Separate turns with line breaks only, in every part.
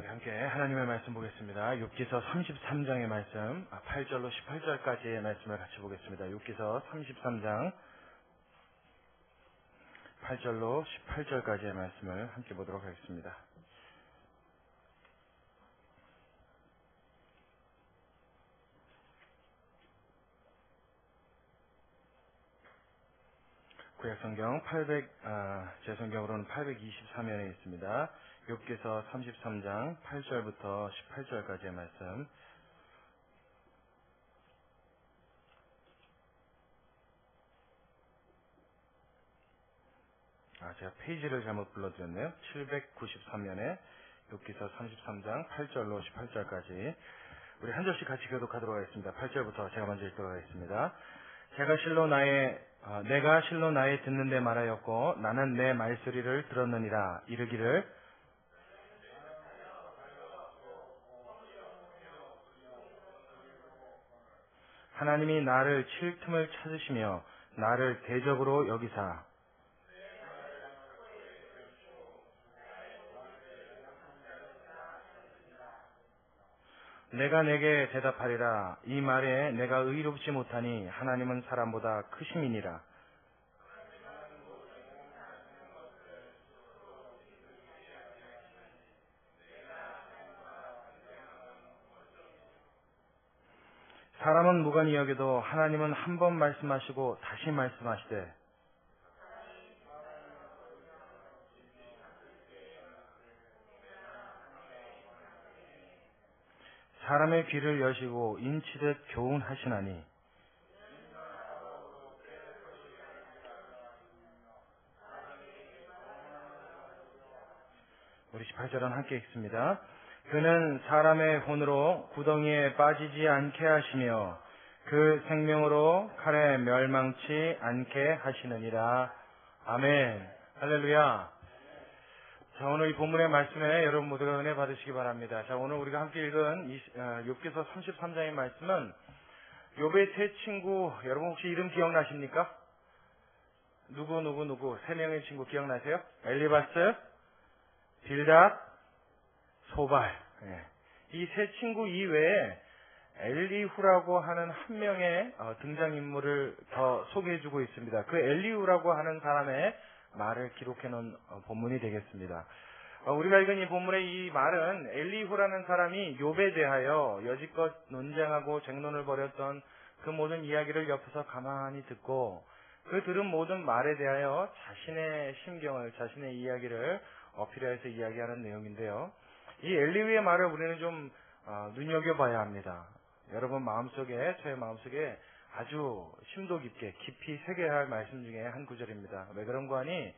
우리 함께 하나님의 말씀 보겠습니다. 욥기서 33장의 말씀, 8절로 18절까지의 말씀을 같이 보겠습니다. 욥기서 33장 8절로 18절까지의 말씀을 함께 보도록 하겠습니다. 구약성경 제 성경으로는 823면에 있습니다. 욥기서 33장 8절부터 18절까지의 말씀. 제가 페이지를 잘못 불러드렸네요. 793면에 욥기서 33장 8절로 18절까지. 우리 한 절씩 같이 교독하도록 하겠습니다. 8절부터 제가 먼저 읽도록 하겠습니다. 내가 실로 나의 듣는 데 말하였고 나는 내 말소리를 들었느니라. 이르기를 하나님이 나를 칠 틈을 찾으시며 나를 대적으로 여기사 내가 내게 대답하리라. 이 말에 내가 의롭지 못하니 하나님은 사람보다 크심이니라. 사람은 무관히 여겨도 하나님은 한 번 말씀하시고 다시 말씀하시되 사람의 귀를 여시고 인치듯 교훈하시나니 우리 18절은 함께 읽습니다. 그는 사람의 혼으로 구덩이에 빠지지 않게 하시며 그 생명으로 칼에 멸망치 않게 하시느니라. 아멘. 할렐루야. 자, 오늘 이 본문의 말씀에 여러분 모두가 은혜 받으시기 바랍니다. 자, 오늘 우리가 함께 읽은 욥기서 33장의 말씀은 욥의 세 친구, 여러분 혹시 이름 기억나십니까? 누구 세 명의 친구 기억나세요? 엘리바스, 빌닷, 소발. 이 세 친구 이외에 엘리후라고 하는 한 명의 등장인물을 더 소개해주고 있습니다. 그 엘리후라고 하는 사람의 말을 기록해 놓은 본문이 되겠습니다. 우리가 읽은 이 본문의 이 말은 엘리후라는 사람이 욥에 대하여 여지껏 논쟁하고 쟁론을 벌였던 그 모든 이야기를 옆에서 가만히 듣고 그 들은 모든 말에 대하여 자신의 심경을, 자신의 이야기를 어필해서 이야기하는 내용인데요. 이 엘리후의 말을 우리는 좀 눈여겨봐야 합니다. 여러분 마음속에, 저의 마음속에 아주 심도 깊이 새겨야 할 말씀 중에 한 구절입니다. 왜 그런 거 하니?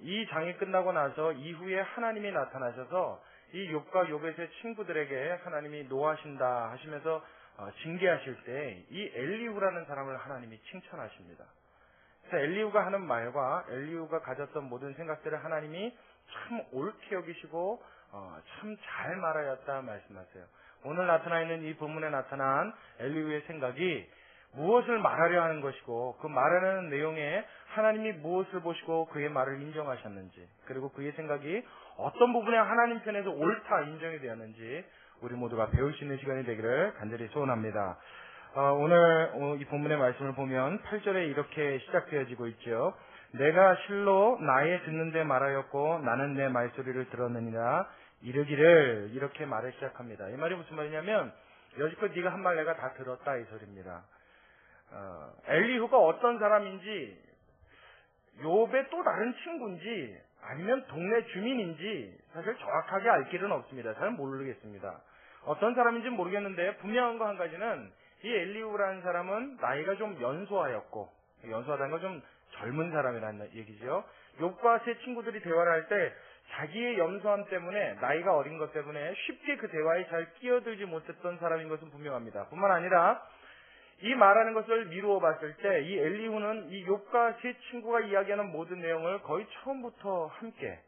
이 장이 끝나고 나서 이후에 하나님이 나타나셔서 이 욥과 욥의 세 친구들에게 하나님이 노하신다 하시면서 징계하실 때 이 엘리후라는 사람을 하나님이 칭찬하십니다. 그래서 엘리후가 하는 말과 엘리후가 가졌던 모든 생각들을 하나님이 참 옳게 여기시고 참 잘 말하였다 말씀하세요. 오늘 나타나 있는 이 본문에 나타난 엘리후의 생각이 무엇을 말하려 하는 것이고 그 말하는 내용에 하나님이 무엇을 보시고 그의 말을 인정하셨는지, 그리고 그의 생각이 어떤 부분에 하나님 편에서 옳다 인정이 되었는지 우리 모두가 배울 수 있는 시간이 되기를 간절히 소원합니다. 오늘 이 본문의 말씀을 보면 8절에 이렇게 시작되어지고 있죠. 내가 실로 나의 듣는 데 말하였고 나는 내 말소리를 들었느니라. 이르기를, 이렇게 말을 시작합니다. 이 말이 무슨 말이냐면 여지껏 네가 한 말 내가 다 들었다 이 소리입니다. 엘리후가 어떤 사람인지, 욥의 또 다른 친구인지 아니면 동네 주민인지 사실 정확하게 알 길은 없습니다. 잘 모르겠습니다. 어떤 사람인지는 모르겠는데 분명한 거 한 가지는 이 엘리후라는 사람은 나이가 좀 연소하였고, 연소하다는 건 좀 젊은 사람이라는 얘기죠. 욥과 세 친구들이 대화를 할 때 자기의 염소함 때문에, 나이가 어린 것 때문에 쉽게 그 대화에 잘 끼어들지 못했던 사람인 것은 분명합니다. 뿐만 아니라 이 말하는 것을 미루어 봤을 때 이 엘리후는 이 욥과 세 친구가 이야기하는 모든 내용을 거의 처음부터 함께,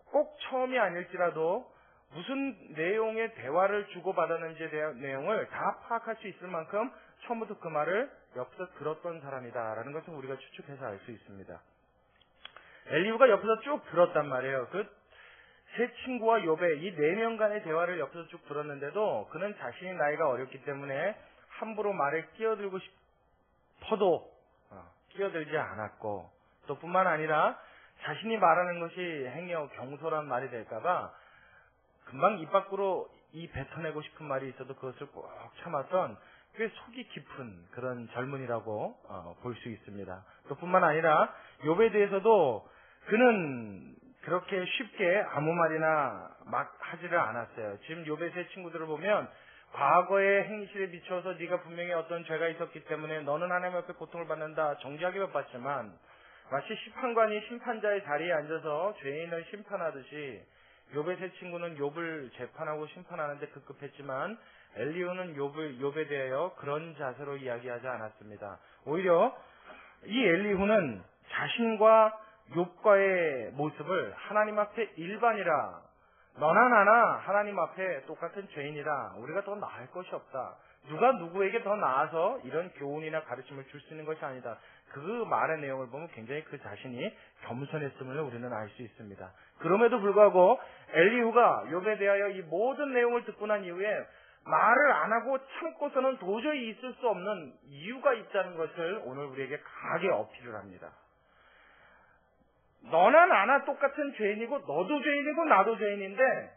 꼭 처음이 아닐지라도 무슨 내용의 대화를 주고받았는지에 대한 내용을 다 파악할 수 있을 만큼 처음부터 그 말을 옆에서 들었던 사람이다라는 것을 우리가 추측해서 알 수 있습니다. 엘리후가 옆에서 쭉 들었단 말이에요. 그 세 친구와 욥의 이 네 명 간의 대화를 옆에서 쭉 들었는데도 그는 자신이 나이가 어렸기 때문에 함부로 말에 끼어들고 싶어도 끼어들지 않았고, 또 뿐만 아니라 자신이 말하는 것이 행여 경솔한 말이 될까봐 금방 입 밖으로 뱉어내고 싶은 말이 있어도 그것을 꼭 참았던 꽤 속이 깊은 그런 젊은이라고 볼 수 있습니다. 또 뿐만 아니라 욥에 대해서도 그는 그렇게 쉽게 아무 말이나 막 하지를 않았어요. 지금 욥의 세 친구들을 보면 과거의 행실에 비춰서 네가 분명히 어떤 죄가 있었기 때문에 너는 하나님 앞에 고통을 받는다 정지하게 받지만, 마치 심판관이 심판자의 자리에 앉아서 죄인을 심판하듯이 욥의 세 친구는 욥을 재판하고 심판하는데 급급했지만 엘리후는 욥에 대하여 그런 자세로 이야기하지 않았습니다. 오히려 이 엘리후는 자신과 욥과의 모습을 하나님 앞에 일반이라, 너나 나나 하나님 앞에 똑같은 죄인이라 우리가 더 나을 것이 없다. 누가 누구에게 더 나아서 이런 교훈이나 가르침을 줄 수 있는 것이 아니다. 그 말의 내용을 보면 굉장히 그 자신이 겸손했음을 우리는 알 수 있습니다. 그럼에도 불구하고 엘리후가 욥에 대하여 이 모든 내용을 듣고 난 이후에 말을 안 하고 참고서는 도저히 있을 수 없는 이유가 있다는 것을 오늘 우리에게 강하게 어필을 합니다. 너나 나나 똑같은 죄인이고 너도 죄인이고 나도 죄인인데,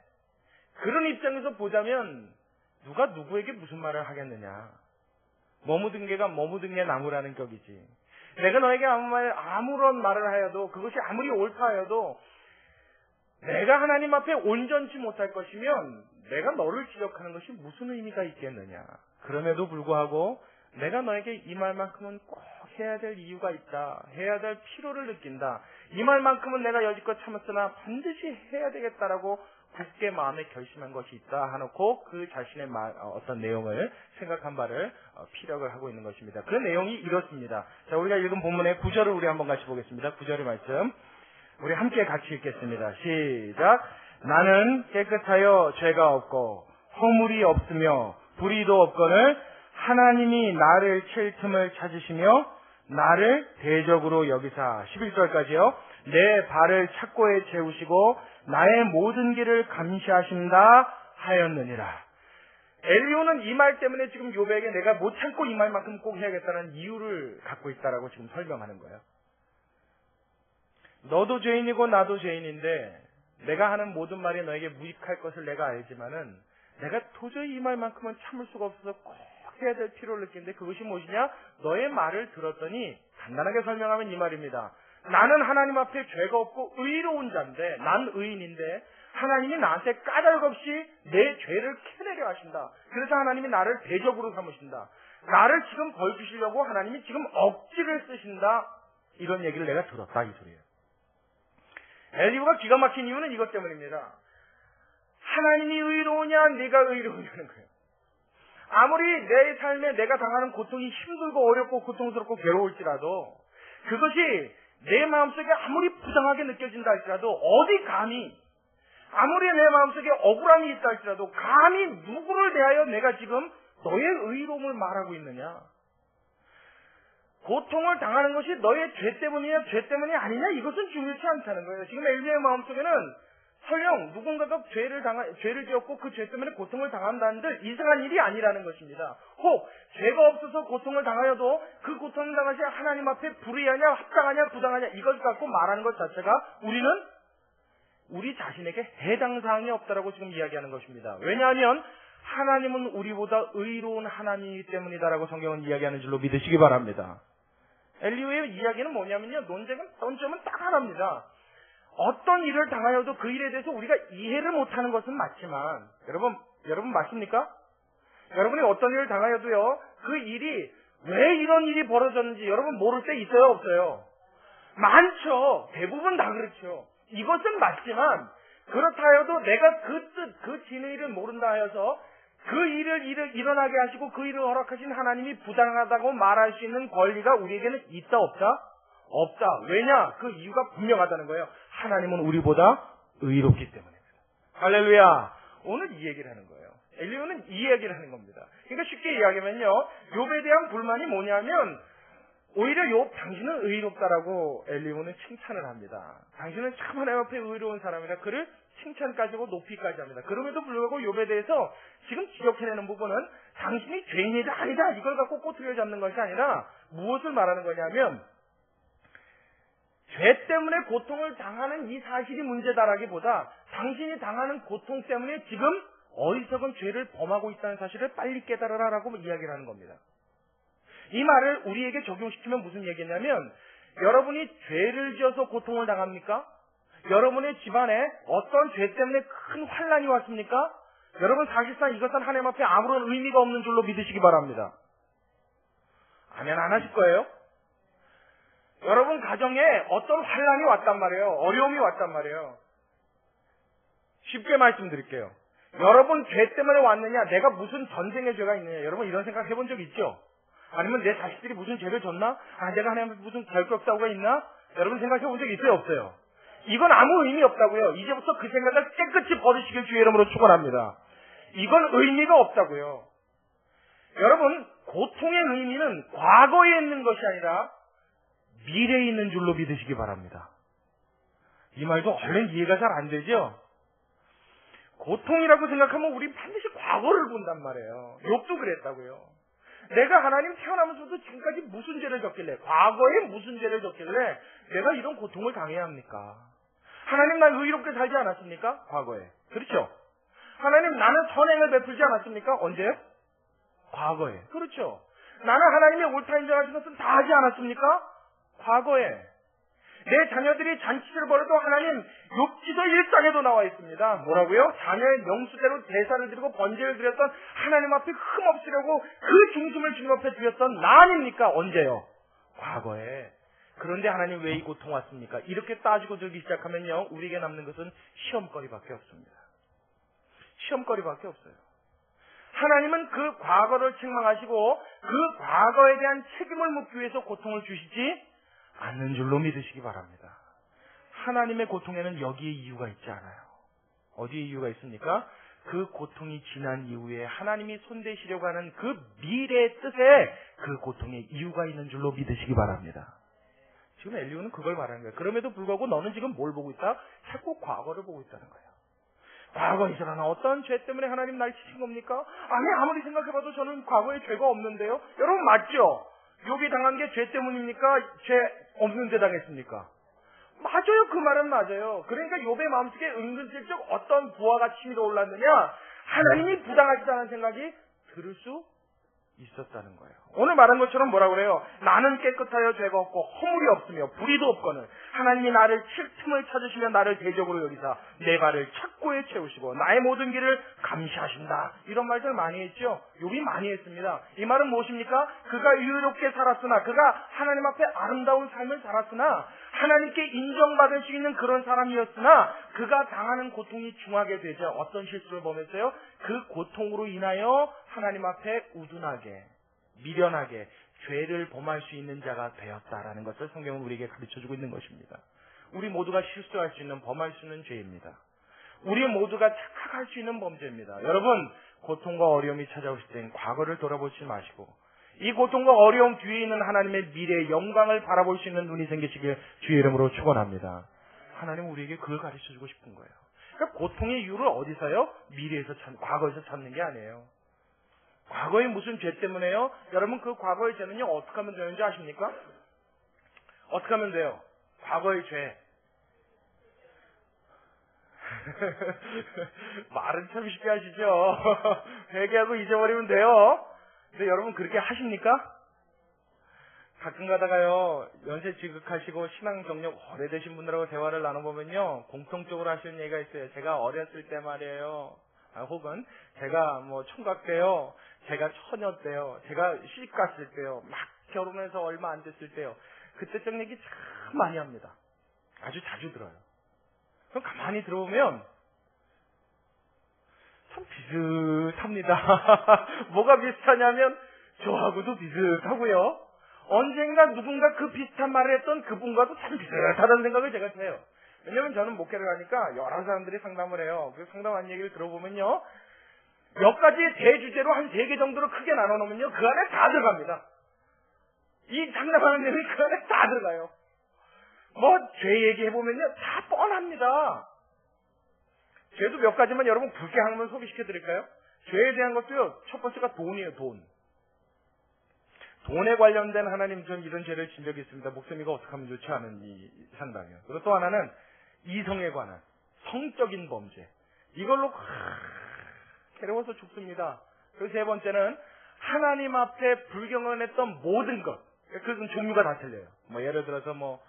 그런 입장에서 보자면 누가 누구에게 무슨 말을 하겠느냐. 머무든 개가 머무든 개 나무라는 격이지. 내가 너에게 아무런 말을 하여도, 그것이 아무리 옳다 하여도 내가 하나님 앞에 온전치 못할 것이면 내가 너를 지적하는 것이 무슨 의미가 있겠느냐. 그럼에도 불구하고 내가 너에게 이 말만큼은 꼭 해야 될 이유가 있다, 해야 될 필요를 느낀다, 이 말만큼은 내가 여지껏 참았으나 반드시 해야 되겠다라고 굳게 마음에 결심한 것이 있다 하놓고 그 자신의 어떤 내용을 생각한 바를 피력을 하고 있는 것입니다. 그 내용이 이렇습니다. 자, 우리가 읽은 본문의 9절을 우리 한번 같이 보겠습니다. 9절의 말씀 우리 함께 같이 읽겠습니다. 시작. 나는 깨끗하여 죄가 없고 허물이 없으며 불의도 없거늘 하나님이 나를 칠 틈을 찾으시며 나를 대적으로 여기사, 11절까지요. 내 발을 착고에 채우시고 나의 모든 길을 감시하신다 하였느니라. 엘리후는 이 말 때문에 지금 욥에게 내가 못 참고 이 말만큼 꼭 해야겠다는 이유를 갖고 있다라고 지금 설명하는 거예요. 너도 죄인이고 나도 죄인인데 내가 하는 모든 말이 너에게 무익할 것을 내가 알지만은 내가 도저히 이 말만큼은 참을 수가 없어서 꼭 해야 될 필요를 느끼는데, 그것이 무엇이냐? 너의 말을 들었더니 간단하게 설명하면 이 말입니다. 나는 하나님 앞에 죄가 없고 의로운 자인데, 난 의인인데 하나님이 나한테 까닭없이 내 죄를 캐내려 하신다. 그래서 하나님이 나를 대적으로 삼으신다. 나를 지금 벌 주시려고 하나님이 지금 억지를 쓰신다. 이런 얘기를 내가 들었다, 이 소리예요. 엘리후가 기가 막힌 이유는 이것 때문입니다. 하나님이 의로우냐 네가 의로우냐는 거예요. 아무리 내 삶에 내가 당하는 고통이 힘들고 어렵고 고통스럽고 괴로울지라도, 그것이 내 마음속에 아무리 부당하게 느껴진다 할지라도, 어디 감히 아무리 내 마음속에 억울함이 있다 할지라도 감히 누구를 대하여 내가 지금 너의 의로움을 말하고 있느냐. 고통을 당하는 것이 너의 죄 때문이냐 죄 때문이 아니냐, 이것은 중요치 않다는 거예요. 지금 엘리의 마음속에는 설령 누군가가 죄를 지었고 그 죄 때문에 고통을 당한다는들 이상한 일이 아니라는 것입니다. 혹 죄가 없어서 고통을 당하여도 그 고통을 당하시 하나님 앞에 불의하냐 합당하냐 부당하냐 이것 갖고 말하는 것 자체가 우리는 우리 자신에게 해당 사항이 없다라고 지금 이야기하는 것입니다. 왜냐하면 하나님은 우리보다 의로운 하나님이기 때문이다라고 성경은 이야기하는 줄로 믿으시기 바랍니다. 엘리후의 이야기는 뭐냐면요, 논점은 딱 하나입니다. 어떤 일을 당하여도 그 일에 대해서 우리가 이해를 못하는 것은 맞지만, 여러분 맞습니까? 여러분이 어떤 일을 당하여도요, 그 일이 왜 이런 일이 벌어졌는지 여러분 모를 때 있어요, 없어요? 많죠. 대부분 다 그렇죠. 이것은 맞지만 그렇다 하여도 내가 그 진의를 모른다 하여서 그 일을 일어나게 하시고 그 일을 허락하신 하나님이 부당하다고 말할 수 있는 권리가 우리에게는 있다 없다? 없다. 왜냐? 그 이유가 분명하다는 거예요. 하나님은 우리보다 의롭기 때문입니다. 할렐루야. 오늘 이 얘기를 하는 거예요. 엘리후는 이 얘기를 하는 겁니다. 그러니까 쉽게 이야기하면요, 욥에 대한 불만이 뭐냐면 오히려 당신은 의롭다라고 엘리후는 칭찬을 합니다. 당신은 참 하나님 앞에 의로운 사람이라 그를 칭찬까지 하고 높이까지 합니다. 그럼에도 불구하고 욥에 대해서 지금 지적해내는 부분은 당신이 죄인이다 아니다 이걸 갖고 꼬투리를 잡는 것이 아니라 무엇을 말하는 거냐면 죄 때문에 고통을 당하는 이 사실이 문제다라기보다 당신이 당하는 고통 때문에 지금 어리석은 죄를 범하고 있다는 사실을 빨리 깨달으라라고 이야기를 하는 겁니다. 이 말을 우리에게 적용시키면 무슨 얘기냐면 여러분이 죄를 지어서 고통을 당합니까? 여러분의 집안에 어떤 죄 때문에 큰 환난이 왔습니까? 여러분 사실상 이것은 하나님 앞에 아무런 의미가 없는 줄로 믿으시기 바랍니다. 아멘 안 하실 거예요? 여러분 가정에 어떤 환난이 왔단 말이에요. 어려움이 왔단 말이에요. 쉽게 말씀드릴게요. 여러분 죄 때문에 왔느냐? 내가 무슨 전쟁의 죄가 있느냐? 여러분 이런 생각 해본 적 있죠? 아니면 내 자식들이 무슨 죄를 졌나? 내가 하나님 앞에 무슨 결격사고가 있나? 여러분 생각해 본 적 있어요? 없어요? 이건 아무 의미 없다고요. 이제부터 그 생각을 깨끗이 버리시길 주의 이름으로 축원합니다. 이건 의미가 없다고요. 여러분 고통의 의미는 과거에 있는 것이 아니라 미래에 있는 줄로 믿으시기 바랍니다. 이 말도 얼른 이해가 잘 안 되죠? 고통이라고 생각하면 우리 반드시 과거를 본단 말이에요. 욥도 그랬다고요. 내가 하나님 태어나면서도 지금까지 무슨 죄를 졌길래, 과거에 무슨 죄를 졌길래 내가 이런 고통을 당해야 합니까? 하나님 날 의롭게 살지 않았습니까? 과거에. 그렇죠? 하나님 나는 선행을 베풀지 않았습니까? 언제요? 과거에. 그렇죠? 나는 하나님의 옳다 인정하신 것은 다 하지 않았습니까? 과거에. 내 자녀들이 잔치를 벌여도 하나님 욥기서 1장에도 나와 있습니다. 뭐라고요? 자녀의 명수대로 제사를 드리고 번제를 드렸던 하나님 앞에 흠없으려고 그 중심을 주님 앞에 드렸던 나 아닙니까? 언제요? 과거에. 그런데 하나님 왜 이 고통 왔습니까? 이렇게 따지고 들기 시작하면요 우리에게 남는 것은 시험거리밖에 없습니다. 시험거리밖에 없어요. 하나님은 그 과거를 책망하시고 그 과거에 대한 책임을 묻기 위해서 고통을 주시지 않는 줄로 믿으시기 바랍니다. 하나님의 고통에는 여기에 이유가 있지 않아요. 어디에 이유가 있습니까? 그 고통이 지난 이후에 하나님이 손대시려고 하는 그 미래의 뜻에 그 고통에 이유가 있는 줄로 믿으시기 바랍니다. 지금 엘리후는 그걸 말하는 거예요. 그럼에도 불구하고 너는 지금 뭘 보고 있다? 자꾸 과거를 보고 있다는 거예요. 과거에 일어난 어떤 죄 때문에 하나님 날 치신 겁니까? 아니 아무리 생각해봐도 저는 과거에 죄가 없는데요. 여러분 맞죠? 욥이 당한 게 죄 때문입니까? 죄 없는데 당했습니까? 맞아요. 그 말은 맞아요. 그러니까 욥의 마음속에 은근슬쩍 어떤 부하가 치밀어 올랐느냐? 하나님이 부당하시다는 생각이 들을 수 있었다는 거예요. 오늘 말한 것처럼 뭐라고 그래요? 나는 깨끗하여 죄가 없고 허물이 없으며 불의도 없거늘 하나님이 나를 칠 틈을 찾으시며 나를 대적으로 여기사 내 발을 착고에 채우시고 나의 모든 길을 감시하신다. 이런 말들 많이 했죠? 욥이 많이 했습니다. 이 말은 무엇입니까? 그가 의롭게 살았으나 그가 하나님 앞에 아름다운 삶을 살았으나 하나님께 인정받을 수 있는 그런 사람이었으나 그가 당하는 고통이 중하게 되자 어떤 실수를 범했어요? 그 고통으로 인하여 하나님 앞에 우둔하게 미련하게 죄를 범할 수 있는 자가 되었다라는 것을 성경은 우리에게 가르쳐주고 있는 것입니다. 우리 모두가 실수할 수 있는 범할 수 있는 죄입니다. 우리 모두가 착각할 수 있는 범죄입니다. 여러분 고통과 어려움이 찾아오실 땐 과거를 돌아보지 마시고 이 고통과 어려움 뒤에 있는 하나님의 미래의 영광을 바라볼 수 있는 눈이 생기시길 주의 이름으로 축원합니다. 하나님은 우리에게 그걸 가르쳐주고 싶은 거예요. 그러니까 고통의 이유를 어디서요? 미래에서 과거에서 찾는 게 아니에요. 과거에 무슨 죄 때문에요? 여러분 그 과거의 죄는요 어떻게 하면 되는지 아십니까? 어떻게 하면 돼요? 과거의 죄 말은 참 쉽게 하시죠. 회개하고 잊어버리면 돼요. 근데 여러분 그렇게 하십니까? 가끔 가다가요 연세 지극하시고 신앙 경력 오래되신 분들하고 대화를 나눠보면요 공통적으로 하시는 얘기가 있어요. 제가 어렸을 때 말이에요. 혹은 제가 뭐 총각 때요, 제가 처녀 때요, 제가 시집 갔을 때요, 막 결혼해서 얼마 안 됐을 때요. 그때적 얘기 참 많이 합니다. 아주 자주 들어요. 그럼 가만히 들어보면 참 비슷합니다. 뭐가 비슷하냐면 저하고도 비슷하고요. 언젠가 누군가 그 비슷한 말을 했던 그분과도 참 비슷하다는 생각을 제가 해요. 왜냐면 저는 목회를 하니까 여러 사람들이 상담을 해요. 그 상담한 얘기를 들어보면요. 몇 가지 대주제로 한 3개 정도로 크게 나눠놓으면요. 그 안에 다 들어갑니다. 이 장담하는 내용이 그 안에 다 들어가요. 뭐 죄 얘기해보면요 다 뻔합니다. 죄도 몇 가지만 여러분 굵게 한번 소개시켜드릴까요? 죄에 대한 것도요 첫 번째가 돈이에요. 돈에 관련된 하나님 전 이런 죄를 진 적이 있습니다. 목사님이가 어떻게 하면 좋지 않은 이 상담이요. 그리고 또 하나는 이성에 관한 성적인 범죄. 이걸로 괴로워서 죽습니다. 그리고 세 번째는 하나님 앞에 불경건했던 모든 것. 그것은 종류가 다 틀려요. 뭐 예를 들어서 뭐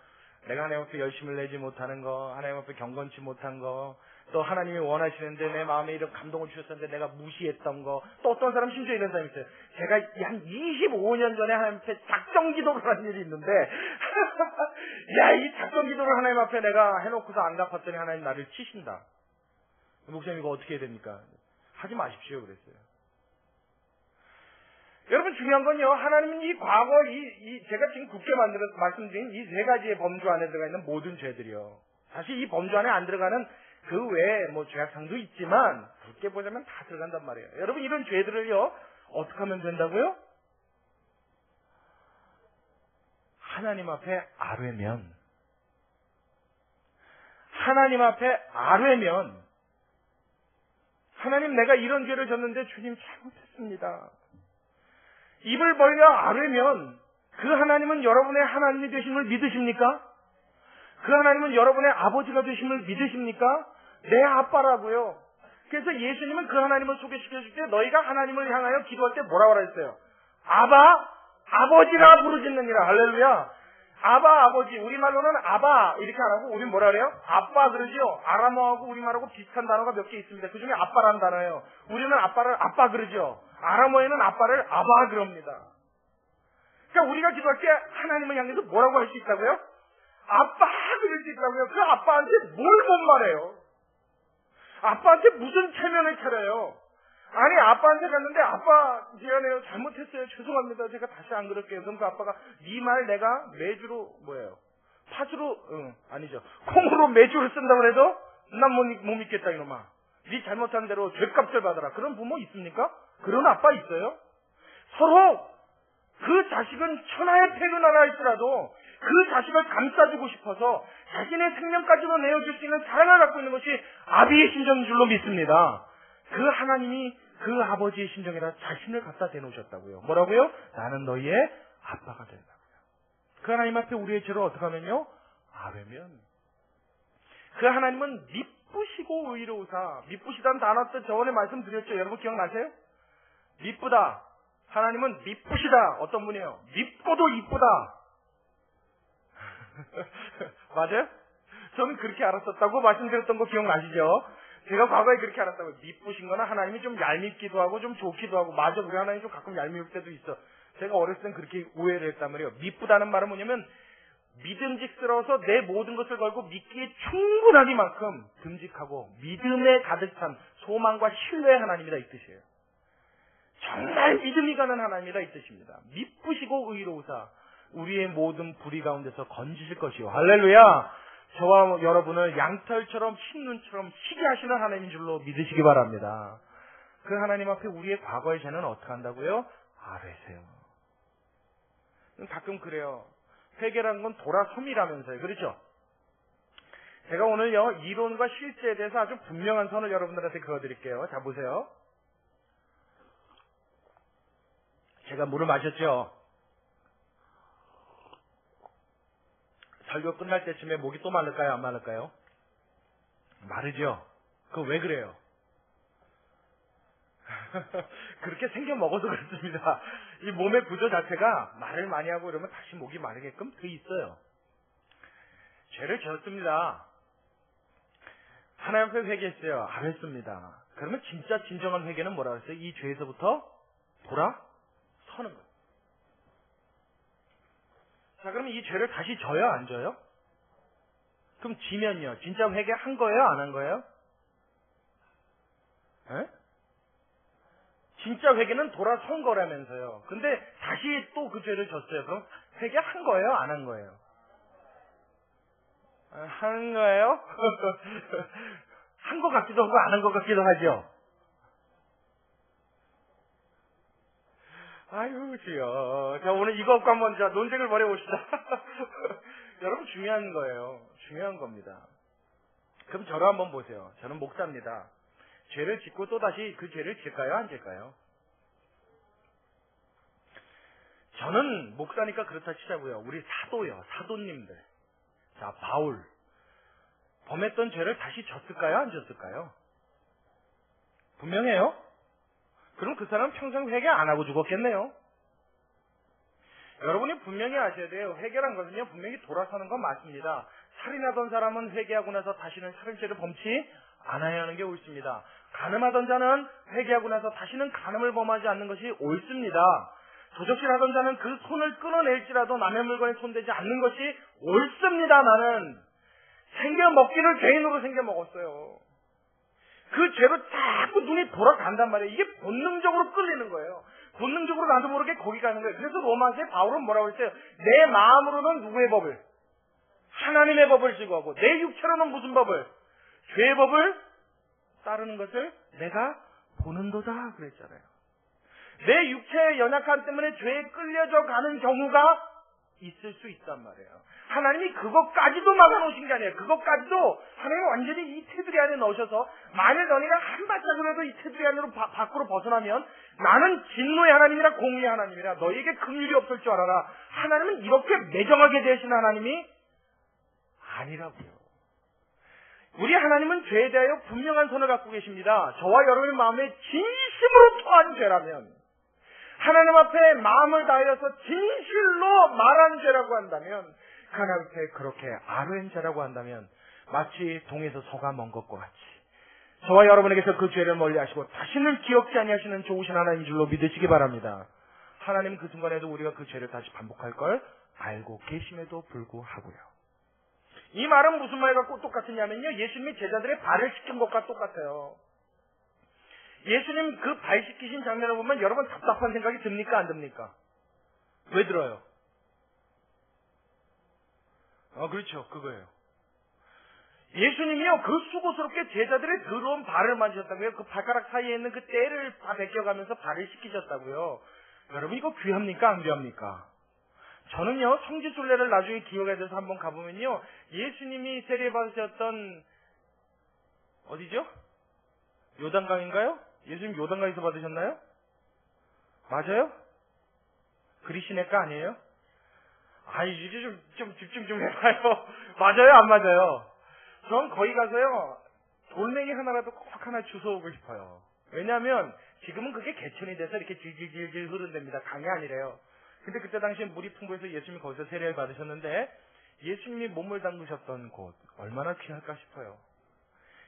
내가 하나님 앞에 열심을 내지 못하는 거, 하나님 앞에 경건치 못한 거, 또 하나님이 원하시는데 내 마음에 이런 감동을 주셨었는데 내가 무시했던 거, 또 어떤 사람 심지어 이런 사람이 있어요. 제가 한 25년 전에 하나님 앞에 작정 기도를 한 일이 있는데 야, 이 작정 기도를 하나님 앞에 내가 해놓고서 안 갚았더니 하나님 나를 치신다. 목사님 이거 어떻게 해야 됩니까? 하지 마십시오 그랬어요. 여러분 중요한 건요, 하나님은 이 과거, 제가 지금 굳게 말씀드린 이 세 가지의 범주 안에 들어가 있는 모든 죄들이요. 사실 이 범주 안에 안 들어가는 그 외에 뭐 죄악상도 있지만, 굳게 보자면 다 들어간단 말이에요. 여러분 이런 죄들을요, 어떻게 하면 된다고요? 하나님 앞에 아뢰면, 하나님 내가 이런 죄를 졌는데 주님 잘못했습니다. 입을 벌려 아뢰면 그 하나님은 여러분의 하나님이 되심을 믿으십니까? 그 하나님은 여러분의 아버지가 되심을 믿으십니까? 내 아빠라고요. 그래서 예수님은 그 하나님을 소개시켜줄 때 너희가 하나님을 향하여 기도할 때 뭐라고 그랬어요? 아바, 아버지라 부르짖느니라. 할렐루야. 아바, 아버지. 우리말로는 아바 이렇게 안 하고 우린 뭐라 그래요? 아빠 그러죠. 아람어하고 우리말하고 비슷한 단어가 몇 개 있습니다. 그 중에 아빠라는 단어예요. 우리는 아빠를 아빠 그러죠. 아람어에는 아빠를 아바 그럽니다. 그러니까 우리가 기도할 때 하나님을 향해서 뭐라고 할 수 있다고요? 아빠 그럴 수 있다고요. 그 아빠한테 뭘 못 말해요? 아빠한테 무슨 체면을 차려요? 아니 아빠한테 갔는데 아빠 미안해요. 잘못했어요. 죄송합니다. 제가 다시 안 그럴게요. 그럼 그 아빠가 네 말 내가 매주로 뭐예요? 팥으로 아니죠. 콩으로 매주를 쓴다고 해도 난 못 믿겠다 이놈아. 네 잘못한 대로 죄값을 받아라. 그런 부모 있습니까? 그런 아빠 있어요? 서로 그 자식은 천하의 폐륜하라 할지라도 그 자식을 감싸주고 싶어서 자신의 생명까지도 내어줄 수 있는 사랑을 갖고 있는 것이 아비의 심정인 줄로 믿습니다. 그 하나님이 그 아버지의 심정에다 자신을 갖다 대놓으셨다고요. 뭐라고요? 나는 너희의 아빠가 된다고요. 그 하나님 앞에 우리의 죄를 어떻게 하면요? 아뢰면 그 하나님은 미쁘시고 의로우사. 미쁘시다는 단어 때 저번에 말씀드렸죠. 여러분 기억나세요? 미쁘다. 하나님은 미쁘시다. 어떤 분이에요? 밉고도 이쁘다. 맞아요? 저는 그렇게 알았었다고 말씀드렸던 거 기억나시죠? 제가 과거에 그렇게 알았다고요. 미쁘신 거나 하나님이 좀 얄밉기도 하고 좀 좋기도 하고, 맞아, 우리 하나님 좀 가끔 얄미울 때도 있어. 제가 어렸을 땐 그렇게 오해를 했단 말이에요. 미쁘다는 말은 뭐냐면 믿음직스러워서 내 모든 것을 걸고 믿기에 충분하기만큼 듬직하고 믿음에 가득 찬 소망과 신뢰의 하나님이다 이 뜻이에요. 정말 믿음이 가는 하나님이다 이 뜻입니다. 미쁘시고 의로우사. 우리의 모든 불의 가운데서 건지실 것이요. 할렐루야. 저와 여러분을 양털처럼 흰눈처럼 희게 하시는 하나님인 줄로 믿으시기 바랍니다. 그 하나님 앞에 우리의 과거의 죄는 어떻게 한다고요? 아뢰세요. 가끔 그래요. 회개라는 건 돌아섬이라면서요. 그렇죠? 제가 오늘요 이론과 실제에 대해서 아주 분명한 선을 여러분들한테 그어드릴게요. 자 보세요. 제가 물을 마셨죠. 설교 끝날 때쯤에 목이 또 마를까요? 안 마를까요? 마르죠. 그거 왜 그래요? 그렇게 생겨 먹어서 그렇습니다. 이 몸의 구조 자체가 말을 많이 하고 이러면 다시 목이 마르게끔 돼 있어요. 죄를 지었습니다. 하나님 앞에 회개했어요. 아뢰습니다. 그러면 진짜 진정한 회개는 뭐라고 했어요? 이 죄에서부터 돌아서는 거예요. 자, 그러면 이 죄를 다시 져요? 안 져요? 그럼 지면요. 진짜 회개한 거예요? 안 한 거예요? 에? 진짜 회개는 돌아선 거라면서요. 근데 다시 또 그 죄를 졌어요. 그럼 회개한 거예요? 안 한 거예요? 한 거예요? 한 것 같기도 하고 안 한 것 같기도 하죠. 아유, 주여. 자, 오늘 이거 갖고 한번 자, 논쟁을 벌여봅시다. 여러분, 중요한 거예요. 중요한 겁니다. 그럼 저를 한번 보세요. 저는 목사입니다. 죄를 짓고 또다시 그 죄를 질까요? 안 질까요? 저는 목사니까 그렇다 치자고요. 우리 사도요. 사도님들. 자, 바울. 범했던 죄를 다시 졌을까요? 안 졌을까요? 분명해요. 그럼 그 사람은 평생 회개 안 하고 죽었겠네요. 여러분이 분명히 아셔야 돼요. 회개란 것은요, 분명히 돌아서는 건 맞습니다. 살인하던 사람은 회개하고 나서 다시는 살인죄를 범치 않아야 하는 게 옳습니다. 간음하던 자는 회개하고 나서 다시는 간음을 범하지 않는 것이 옳습니다. 도적질하던 자는 그 손을 끊어낼지라도 남의 물건에 손대지 않는 것이 옳습니다. 나는 생겨먹기를 죄인으로 생겨먹었어요. 그 죄로 자꾸 눈이 돌아간단 말이에요. 이게 본능적으로 끌리는 거예요. 본능적으로 나도 모르게 거기 가는 거예요. 그래서 로마서에 바울은 뭐라고 했어요? 내 마음으로는 누구의 법을? 하나님의 법을 지구하고 내 육체로는 무슨 법을? 죄의 법을 따르는 것을 내가 보는도다 그랬잖아요. 내 육체의 연약함 때문에 죄에 끌려져 가는 경우가 있을 수 있단 말이에요. 하나님이 그것까지도 막아놓으신 게 아니에요. 그것까지도 하나님이 완전히 이 테두리 안에 넣으셔서 만일 너희가 한 발짝이라도 이 테두리 안으로 밖으로 벗어나면 나는 진노의 하나님이라 공의의 하나님이라 너희에게 긍휼이 없을 줄 알아라. 하나님은 이렇게 매정하게 되신 하나님이 아니라고요. 우리 하나님은 죄에 대하여 분명한 선을 갖고 계십니다. 저와 여러분의 마음에 진심으로 토한 죄라면 하나님 앞에 마음을 다하여서 진실로 말한 죄라고 한다면 하나님 앞에 그렇게 아뢰는 죄라고 한다면 마치 동에서 소가 먼 것과 같이 저와 여러분에게서 그 죄를 멀리하시고 다시는 기억지 아니하시는 좋으신 하나님인 줄로 믿으시기 바랍니다. 하나님은 그 순간에도 우리가 그 죄를 다시 반복할 걸 알고 계심에도 불구하고요. 이 말은 무슨 말과 똑같으냐면요, 예수님이 제자들의 발을 씻긴 것과 똑같아요. 예수님 그 발 씻기신 장면을 보면 여러분 답답한 생각이 듭니까? 안 듭니까? 왜 들어요? 그렇죠. 그거예요. 예수님이요, 그 수고스럽게 제자들의 더러운 발을 만지셨다고요. 그 발가락 사이에 있는 그 때를 다 벗겨가면서 발을 씻기셨다고요. 여러분 이거 귀합니까? 안 귀합니까? 저는요, 성지순례를 나중에 기억에 대해서 한번 가보면요, 예수님이 세례받으셨던 어디죠? 요단강인가요? 예수님 요단강에서 받으셨나요? 맞아요? 그리시네가 아니에요? 이제 좀 집중 좀 해봐요. 맞아요? 안 맞아요? 전 거기 가서요, 돌멩이 하나라도 꼭 하나 주워오고 싶어요. 왜냐하면 지금은 그게 개천이 돼서 이렇게 질질질질 흐른답니다. 강이 아니래요. 근데 그때 당시에 물이 풍부해서 예수님이 거기서 세례를 받으셨는데 예수님이 몸을 담그셨던 곳 얼마나 귀할까 싶어요.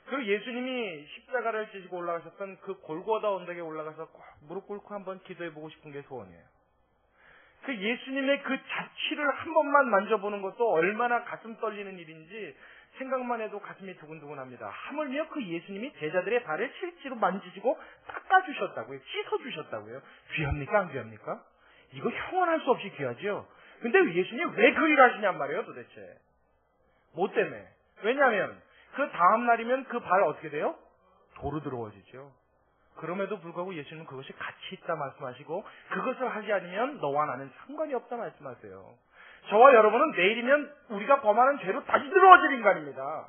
그리고 예수님이 십자가를 지시고 올라가셨던 그 골고다 언덕에 올라가서 꼭 무릎 꿇고 한번 기도해보고 싶은 게 소원이에요. 그 예수님의 그 자취를 한 번만 만져보는 것도 얼마나 가슴 떨리는 일인지 생각만 해도 가슴이 두근두근합니다. 하물며 그 예수님이 제자들의 발을 실제로 만지시고 닦아주셨다고요. 씻어주셨다고요. 귀합니까? 안 귀합니까? 이거 형언할 수 없이 귀하죠. 근데 예수님이 왜 그 일을 하시냔 말이에요, 도대체. 뭐 때문에? 왜냐하면 그 다음 날이면 그 발 어떻게 돼요? 도르드러워지죠. 그럼에도 불구하고 예수님은 그것이 가치 있다 말씀하시고 그것을 하지 않으면 너와 나는 상관이 없다 말씀하세요. 저와 여러분은 내일이면 우리가 범하는 죄로 다시 들어워질 인간입니다.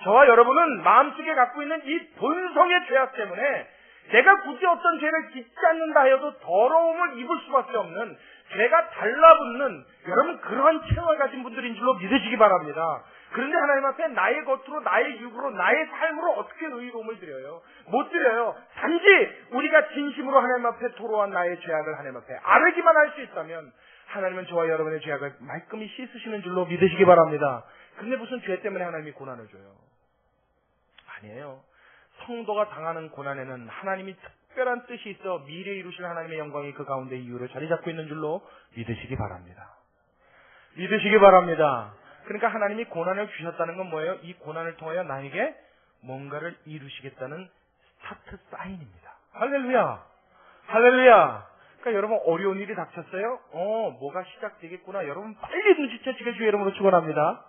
저와 여러분은 마음속에 갖고 있는 이 본성의 죄악 때문에 내가 굳이 어떤 죄를 짓지 않는다 하여도 더러움을 입을 수밖에 없는 죄가 달라붙는 여러분 그러한 체험을 가진 분들인 줄로 믿으시기 바랍니다. 그런데 하나님 앞에 나의 겉으로 나의 육으로 나의 삶으로 어떻게 의로움을 드려요? 못 드려요. 단지 우리가 진심으로 하나님 앞에 토로한 나의 죄악을 하나님 앞에 아뢰기만 할 수 있다면 하나님은 저와 여러분의 죄악을 말끔히 씻으시는 줄로 믿으시기 바랍니다. 근데 무슨 죄 때문에 하나님이 고난을 줘요? 아니에요. 성도가 당하는 고난에는 하나님이 특별한 뜻이 있어 미래에 이루실 하나님의 영광이 그 가운데 이유로 자리 잡고 있는 줄로 믿으시기 바랍니다. 믿으시기 바랍니다. 그러니까 하나님이 고난을 주셨다는 건 뭐예요? 이 고난을 통하여 나에게 뭔가를 이루시겠다는 스타트 사인입니다. 할렐루야! 할렐루야! 그러니까 여러분 어려운 일이 닥쳤어요? 뭐가 시작되겠구나. 여러분 빨리 눈치채시길 주의 이름으로 축원합니다.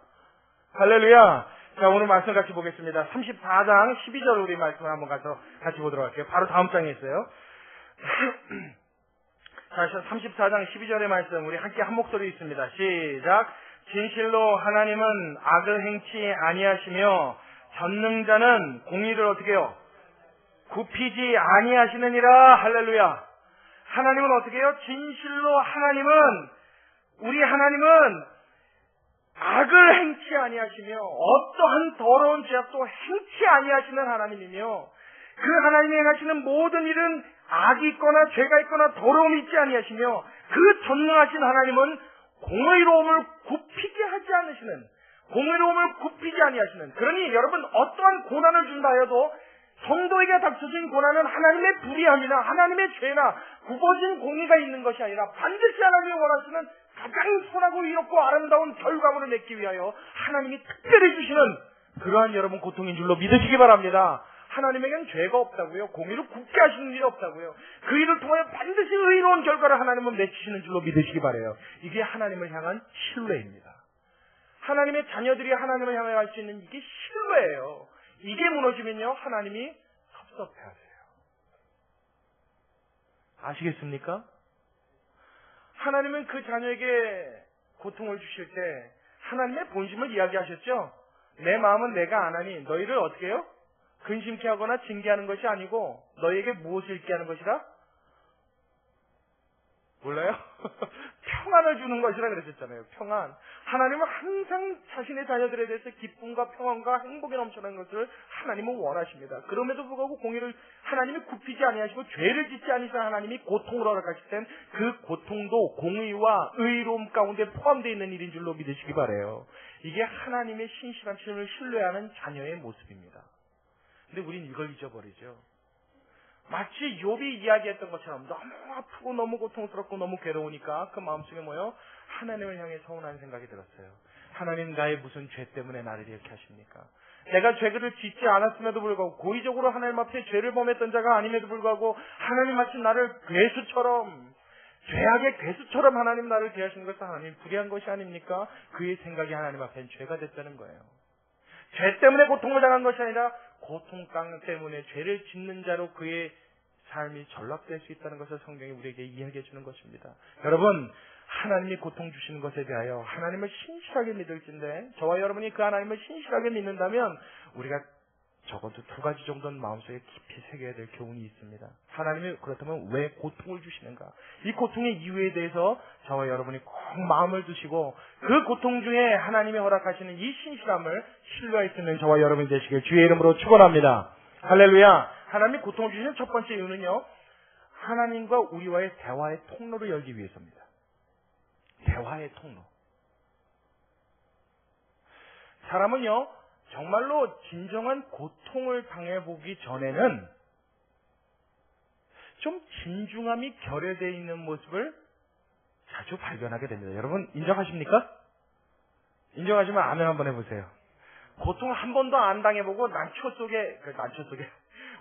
할렐루야! 자, 오늘 말씀 같이 보겠습니다. 34장 12절 우리 말씀을 한번 가서 같이 보도록 할게요. 바로 다음 장에 있어요. 자, 34장 12절의 말씀 우리 함께 한 목소리 있습니다. 시작. 진실로 하나님은 악을 행치 아니하시며 전능자는 공의를 어떻게 해요? 굽히지 아니하시느니라. 할렐루야. 하나님은 어떻게 해요? 진실로 우리 하나님은 악을 행치 아니하시며 어떠한 더러운 죄악도 행치 아니하시는 하나님이며 그 하나님이 행하시는 모든 일은 악이 있거나 죄가 있거나 더러움이 있지 아니하시며 그 전능하신 하나님은 공의로움을 굽히지 아니하시는 그러니 여러분 어떠한 고난을 준다 해도 성도에게 닥쳐진 고난은 하나님의 불의함이나 하나님의 죄나 굽어진 공의가 있는 것이 아니라 반드시 하나님이 원하시는 가장 선하고 의롭고 아름다운 결과물을 맺기 위하여 하나님이 특별히 주시는 그러한 여러분 고통인 줄로 믿으시기 바랍니다. 하나님에겐 죄가 없다고요. 공의를 굽게 하시는 일이 없다고요. 그 일을 통하여 반드시 의로운 결과를 하나님은 맺히시는 줄로 믿으시기 바라요. 이게 하나님을 향한 신뢰입니다. 하나님의 자녀들이 하나님을 향해 갈 수 있는 이게 신뢰예요. 이게 무너지면요 하나님이 섭섭해하세요. 아시겠습니까? 하나님은 그 자녀에게 고통을 주실 때 하나님의 본심을 이야기하셨죠. 내 마음은 내가 안 하니 너희를 어떻게 해요? 근심케 하거나 징계하는 것이 아니고 너희에게 무엇을 있게 하는 것이라? 몰라요? 평안을 주는 것이라 그러셨잖아요. 평안. 하나님은 항상 자신의 자녀들에 대해서 기쁨과 평안과 행복에 넘쳐나는 것을 하나님은 원하십니다. 그럼에도 불구하고 공의를 하나님이 굽히지 아니하시고 죄를 짓지 아니하시는 하나님이 고통을 허락하실 땐 그 고통도 공의와 의로움 가운데 포함되어 있는 일인 줄로 믿으시기 바라요. 이게 하나님의 신실하심을 신뢰하는 자녀의 모습입니다. 근데 우린 이걸 잊어버리죠. 마치 욥이 이야기했던 것처럼 너무 아프고 너무 고통스럽고 너무 괴로우니까 그 마음속에 뭐요? 하나님을 향해 서운한 생각이 들었어요. 하나님 나의 무슨 죄 때문에 나를 이렇게 하십니까? 내가 죄를 짓지 않았음에도 불구하고 고의적으로 하나님 앞에 죄를 범했던 자가 아님에도 불구하고 하나님 마치 나를 죄악의 괴수처럼 하나님 나를 대하시는 것은 하나님 불의한 것이 아닙니까? 그의 생각이 하나님 앞엔 죄가 됐다는 거예요. 죄 때문에 고통을 당한 것이 아니라 고통 때문에 죄를 짓는 자로 그의 삶이 전락될 수 있다는 것을 성경이 우리에게 이야기해 주는 것입니다. 여러분, 하나님이 고통 주시는 것에 대하여 하나님을 신실하게 믿을진데 저와 여러분이 그 하나님을 신실하게 믿는다면 우리가 적어도 두 가지 정도는 마음속에 깊이 새겨야 될 교훈이 있습니다. 하나님이 그렇다면 왜 고통을 주시는가? 이 고통의 이유에 대해서 저와 여러분이 꼭 마음을 두시고 그 고통 중에 하나님이 허락하시는 이 신실함을 신뢰할 수 있는 저와 여러분이 되시길 주의 이름으로 축원합니다. 할렐루야. 하나님이 고통을 주시는 첫 번째 이유는요, 하나님과 우리와의 대화의 통로를 열기 위해서입니다. 대화의 통로. 사람은요, 정말로 진정한 고통을 당해보기 전에는 좀 진중함이 결여되어 있는 모습을 자주 발견하게 됩니다. 여러분 인정하십니까? 인정하시면 아멘 한번 해보세요. 고통을 한 번도 안 당해보고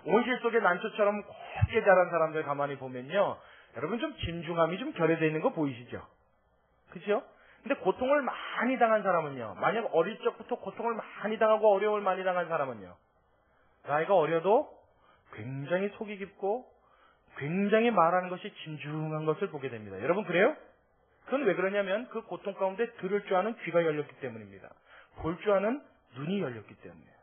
온실 속의 난초처럼 곱게 자란 사람들 가만히 보면요, 여러분 좀 진중함이 좀 결여되어 있는 거 보이시죠? 그죠? 근데 고통을 많이 당한 사람은요, 만약 어릴 적부터 고통을 많이 당하고 어려움을 많이 당한 사람은요, 나이가 어려도 굉장히 속이 깊고 굉장히 말하는 것이 진중한 것을 보게 됩니다. 여러분 그래요? 그건 왜 그러냐면 그 고통 가운데 들을 줄 아는 귀가 열렸기 때문입니다. 볼 줄 아는 눈이 열렸기 때문이에요.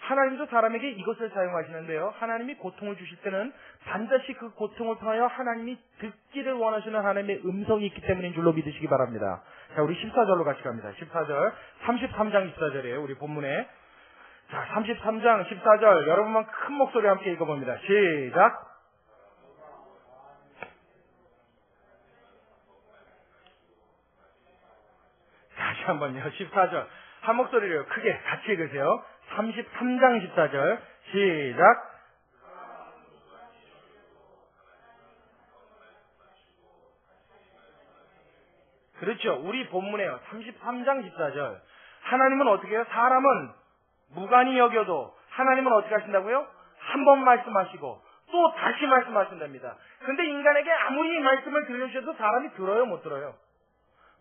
하나님도 사람에게 이것을 사용하시는데요, 하나님이 고통을 주실 때는 반드시 그 고통을 통하여 하나님이 듣기를 원하시는 하나님의 음성이 있기 때문인 줄로 믿으시기 바랍니다. 자, 우리 14절로 같이 갑니다. 14절, 33장 14절이에요. 우리 본문에. 자, 33장 14절 여러분만 큰 목소리와 함께 읽어봅니다. 시작. 다시 한번요. 14절 한 목소리로 크게 같이 읽으세요. 33장 14절 시작. 그렇죠. 우리 본문에요. 33장 14절. 하나님은 어떻게 해요? 사람은 무관히 여겨도 하나님은 어떻게 하신다고요? 한 번 말씀하시고 또 다시 말씀하신답니다. 그런데 인간에게 아무리 이 말씀을 들려주셔도 사람이 들어요? 못 들어요?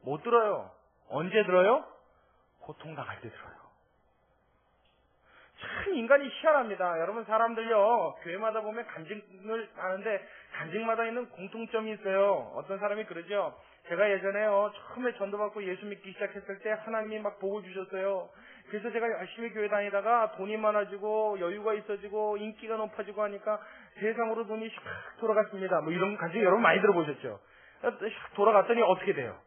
못 들어요. 언제 들어요? 고통당할 때 들어요. 참 인간이 희한합니다. 여러분, 사람들요, 교회마다 보면 간증을 하는데 간증마다 있는 공통점이 있어요. 어떤 사람이 그러죠. 제가 예전에요, 처음에 전도받고 예수 믿기 시작했을 때 하나님이 막 복을 주셨어요. 그래서 제가 열심히 교회 다니다가 돈이 많아지고 여유가 있어지고 인기가 높아지고 하니까 세상으로 돈이 샥 돌아갔습니다. 뭐 이런 간증 여러분 많이 들어보셨죠? 샥 돌아갔더니 어떻게 돼요?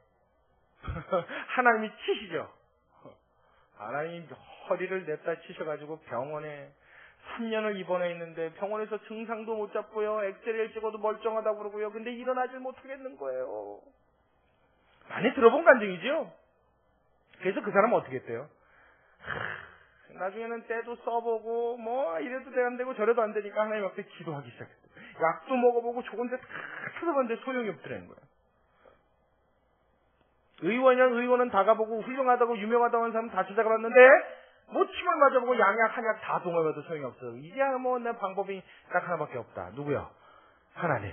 하나님이 치시죠. 하나님이 허리를 냅다 치셔가지고 병원에 3년을 입원해 있는데 병원에서 증상도 못 잡고요. 엑스레이를 찍어도 멀쩡하다고 그러고요. 근데 일어나질 못하겠는 거예요. 많이 들어본 간증이죠? 그래서 그 사람은 어떻게 했대요? 나중에는 때도 써보고 뭐 이래도 안 되고 저래도 안 되니까 하나님 앞에 기도하기 시작했대요. 약도 먹어보고 좋은 데 다 찾아봤는데 소용이 없더라는 거예요. 의원은 다 가보고 훌륭하다고 유명하다고 하는 사람 다 찾아가봤는데 뭐 침을 맞아보고 양약 한약 다 동원해도 소용이 없어. 이제 뭐 내 방법이 딱 하나밖에 없다. 누구야? 하나님.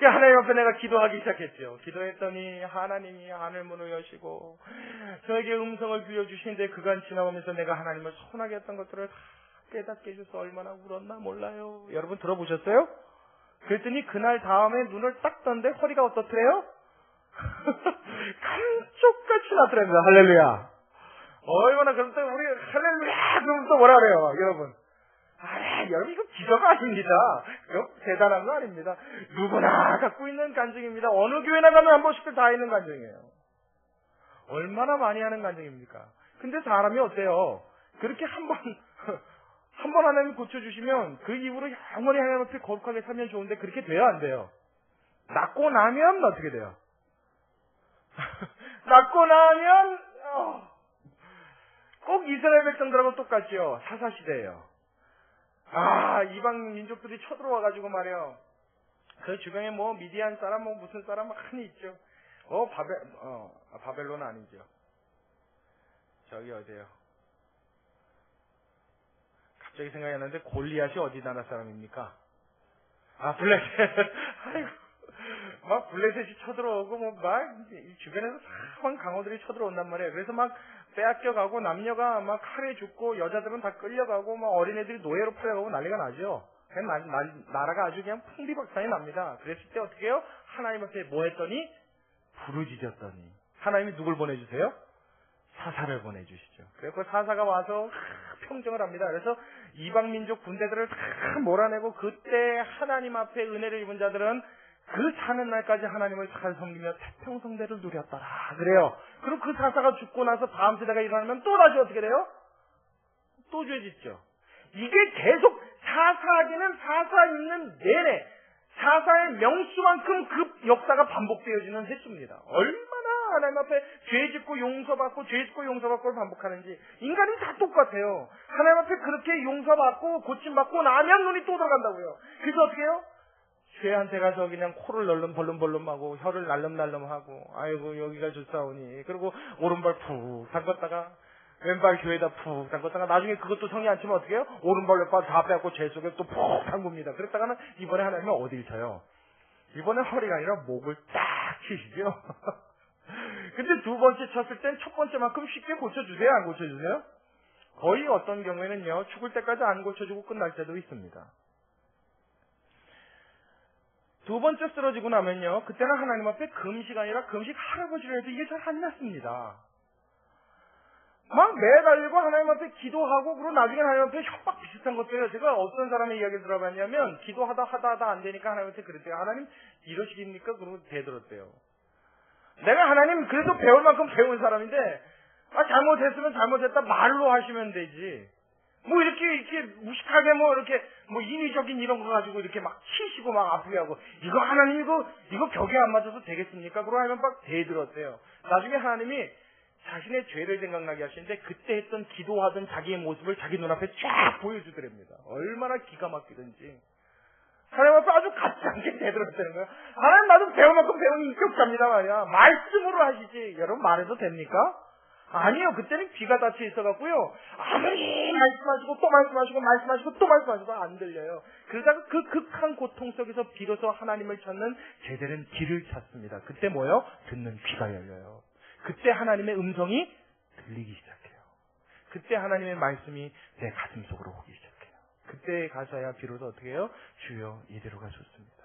하나님 앞에 내가 기도하기 시작했죠. 기도했더니 하나님이 하늘문을 여시고 저에게 음성을 들려주시는데 그간 지나오면서 내가 하나님을 서운하게 했던 것들을 다 깨닫게 해줘서 얼마나 울었나 몰라요. 여러분 들어보셨어요? 그랬더니 그날 다음에 눈을 딱 떴는데 허리가 어떻더래요? 감쪽같이 났더랍니다. 할렐루야. 얼마나 그럴 때 우리 할렐루야 그러면 또 뭐라 그래요 여러분? 여러분 이거 기적 아닙니다. 이거 대단한 거 아닙니다. 누구나 갖고 있는 간증입니다. 어느 교회나 가면 한 번씩들 다 있는 간증이에요. 얼마나 많이 하는 간증입니까? 근데 사람이 어때요? 그렇게 한 번 하나님 고쳐주시면 그 이후로 영원히 하나님 앞에 거룩하게 살면 좋은데 그렇게 돼요 안 돼요? 낫고 나면 어떻게 돼요? 낫고 나면 꼭 이스라엘 백성들하고 똑같죠. 사사시대예요. 이방 민족들이 쳐들어와가지고 말이에요. 그 주변에 뭐 미디안 사람 뭐 무슨 사람 많이 있죠. 바벨론 아니죠. 저기 어디에요? 갑자기 생각이 났는데 골리앗이 어디 나라 사람입니까? 블레셋. 아이고. 막 블레셋이 쳐들어오고 이 주변에서 사만 강호들이 쳐들어온단 말이에요. 그래서 막 빼앗겨가고 남녀가 막 칼에 죽고 여자들은 다 끌려가고 막 어린애들이 노예로 팔려가고 난리가 나죠. 나라가 아주 그냥 풍비박산이 납니다. 그랬을 때 어떻게 해요? 하나님 앞에 뭐 했더니 부르짖었더니 하나님이 누굴 보내주세요? 사사를 보내주시죠. 그래서 사사가 와서 평정을 합니다. 그래서 이방 민족 군대들을 다 몰아내고 그때 하나님 앞에 은혜를 입은 자들은 그 사는 날까지 하나님을 잘 섬기며 태평성대를 누렸더라. 그래요. 그럼 그 사사가 죽고 나서 다음 세대가 일어나면 또 다시 어떻게 돼요? 또 죄짓죠. 이게 계속 사사기는 사사 있는 내내 사사의 명수만큼 그 역사가 반복되어지는 횟수입니다. 얼마나 하나님 앞에 죄짓고 용서받고 죄짓고 용서받고를 반복하는지 인간이 다 똑같아요. 하나님 앞에 그렇게 용서받고 고침받고 나면 눈이 또 들어간다고요. 그래서 어떻게 해요? 죄한테 가서 그냥 코를 벌름벌름하고 혀를 날름날름하고 아이고 여기가 좋사오니 그리고 오른발 푹 담갔다가 왼발 교회에다 푹 담갔다가 나중에 그것도 성이 안 치면 어떻게 해요? 오른발 왼발 다 빼고 죄 속에 또 푹 담굽니다. 그랬다가는 이번에 하나님은 어딜 쳐요? 이번에 허리가 아니라 목을 딱 치시죠. 근데 두 번째 쳤을 땐 첫 번째만큼 쉽게 고쳐주세요? 안 고쳐주세요? 거의 어떤 경우에는요 죽을 때까지 안 고쳐주고 끝날 때도 있습니다. 두 번째 쓰러지고 나면요 그때는 하나님 앞에 금식 아니라 금식 할아버지를 해도 이게 잘 안 났습니다. 막 매달리고 하나님 앞에 기도하고 그리고 나중에 하나님 앞에 협박 비슷한 것들이에요. 제가 어떤 사람의 이야기를 들어봤냐면 기도하다 안 되니까 하나님한테 그랬대요. 하나님 이러시깁니까? 그러고 대들었대요. 내가 하나님 그래도 배울 만큼 배운 사람인데 잘못했으면 잘못했다 말로 하시면 되지. 뭐 이렇게 무식하게 이렇게 인위적인 이런 거 가지고 이렇게 막 치시고 막 아프게 하고 이거 하나님 이거 벽에 안 맞아서 되겠습니까? 그러고 하면 막 대들었대요. 나중에 하나님이 자신의 죄를 생각나게 하시는데 그때 했던 기도하던 자기의 모습을 자기 눈앞에 쫙 보여주더랍니다. 얼마나 기가 막히든지. 하나님 앞에 아주 같지 않게 대들었다는 거예요. 하나님 나도 배울 만큼 배운 인격자입니다 말이야. 말씀으로 하시지. 여러분 말해도 됩니까? 아니요. 그때는 귀가 닫혀 있어갖고요. 아무리 말씀하시고 또 말씀하시고 말씀하시고 또 말씀하시고 안 들려요. 그러다가 그 극한 고통 속에서 비로소 하나님을 찾는 제대로 길을 찾습니다. 그때 뭐요? 듣는 귀가 열려요. 그때 하나님의 음성이 들리기 시작해요. 그때 하나님의 말씀이 내 가슴 속으로 오기 시작해요. 그때 가서야 비로소 어떻게 해요? 주여 이대로가 좋습니다.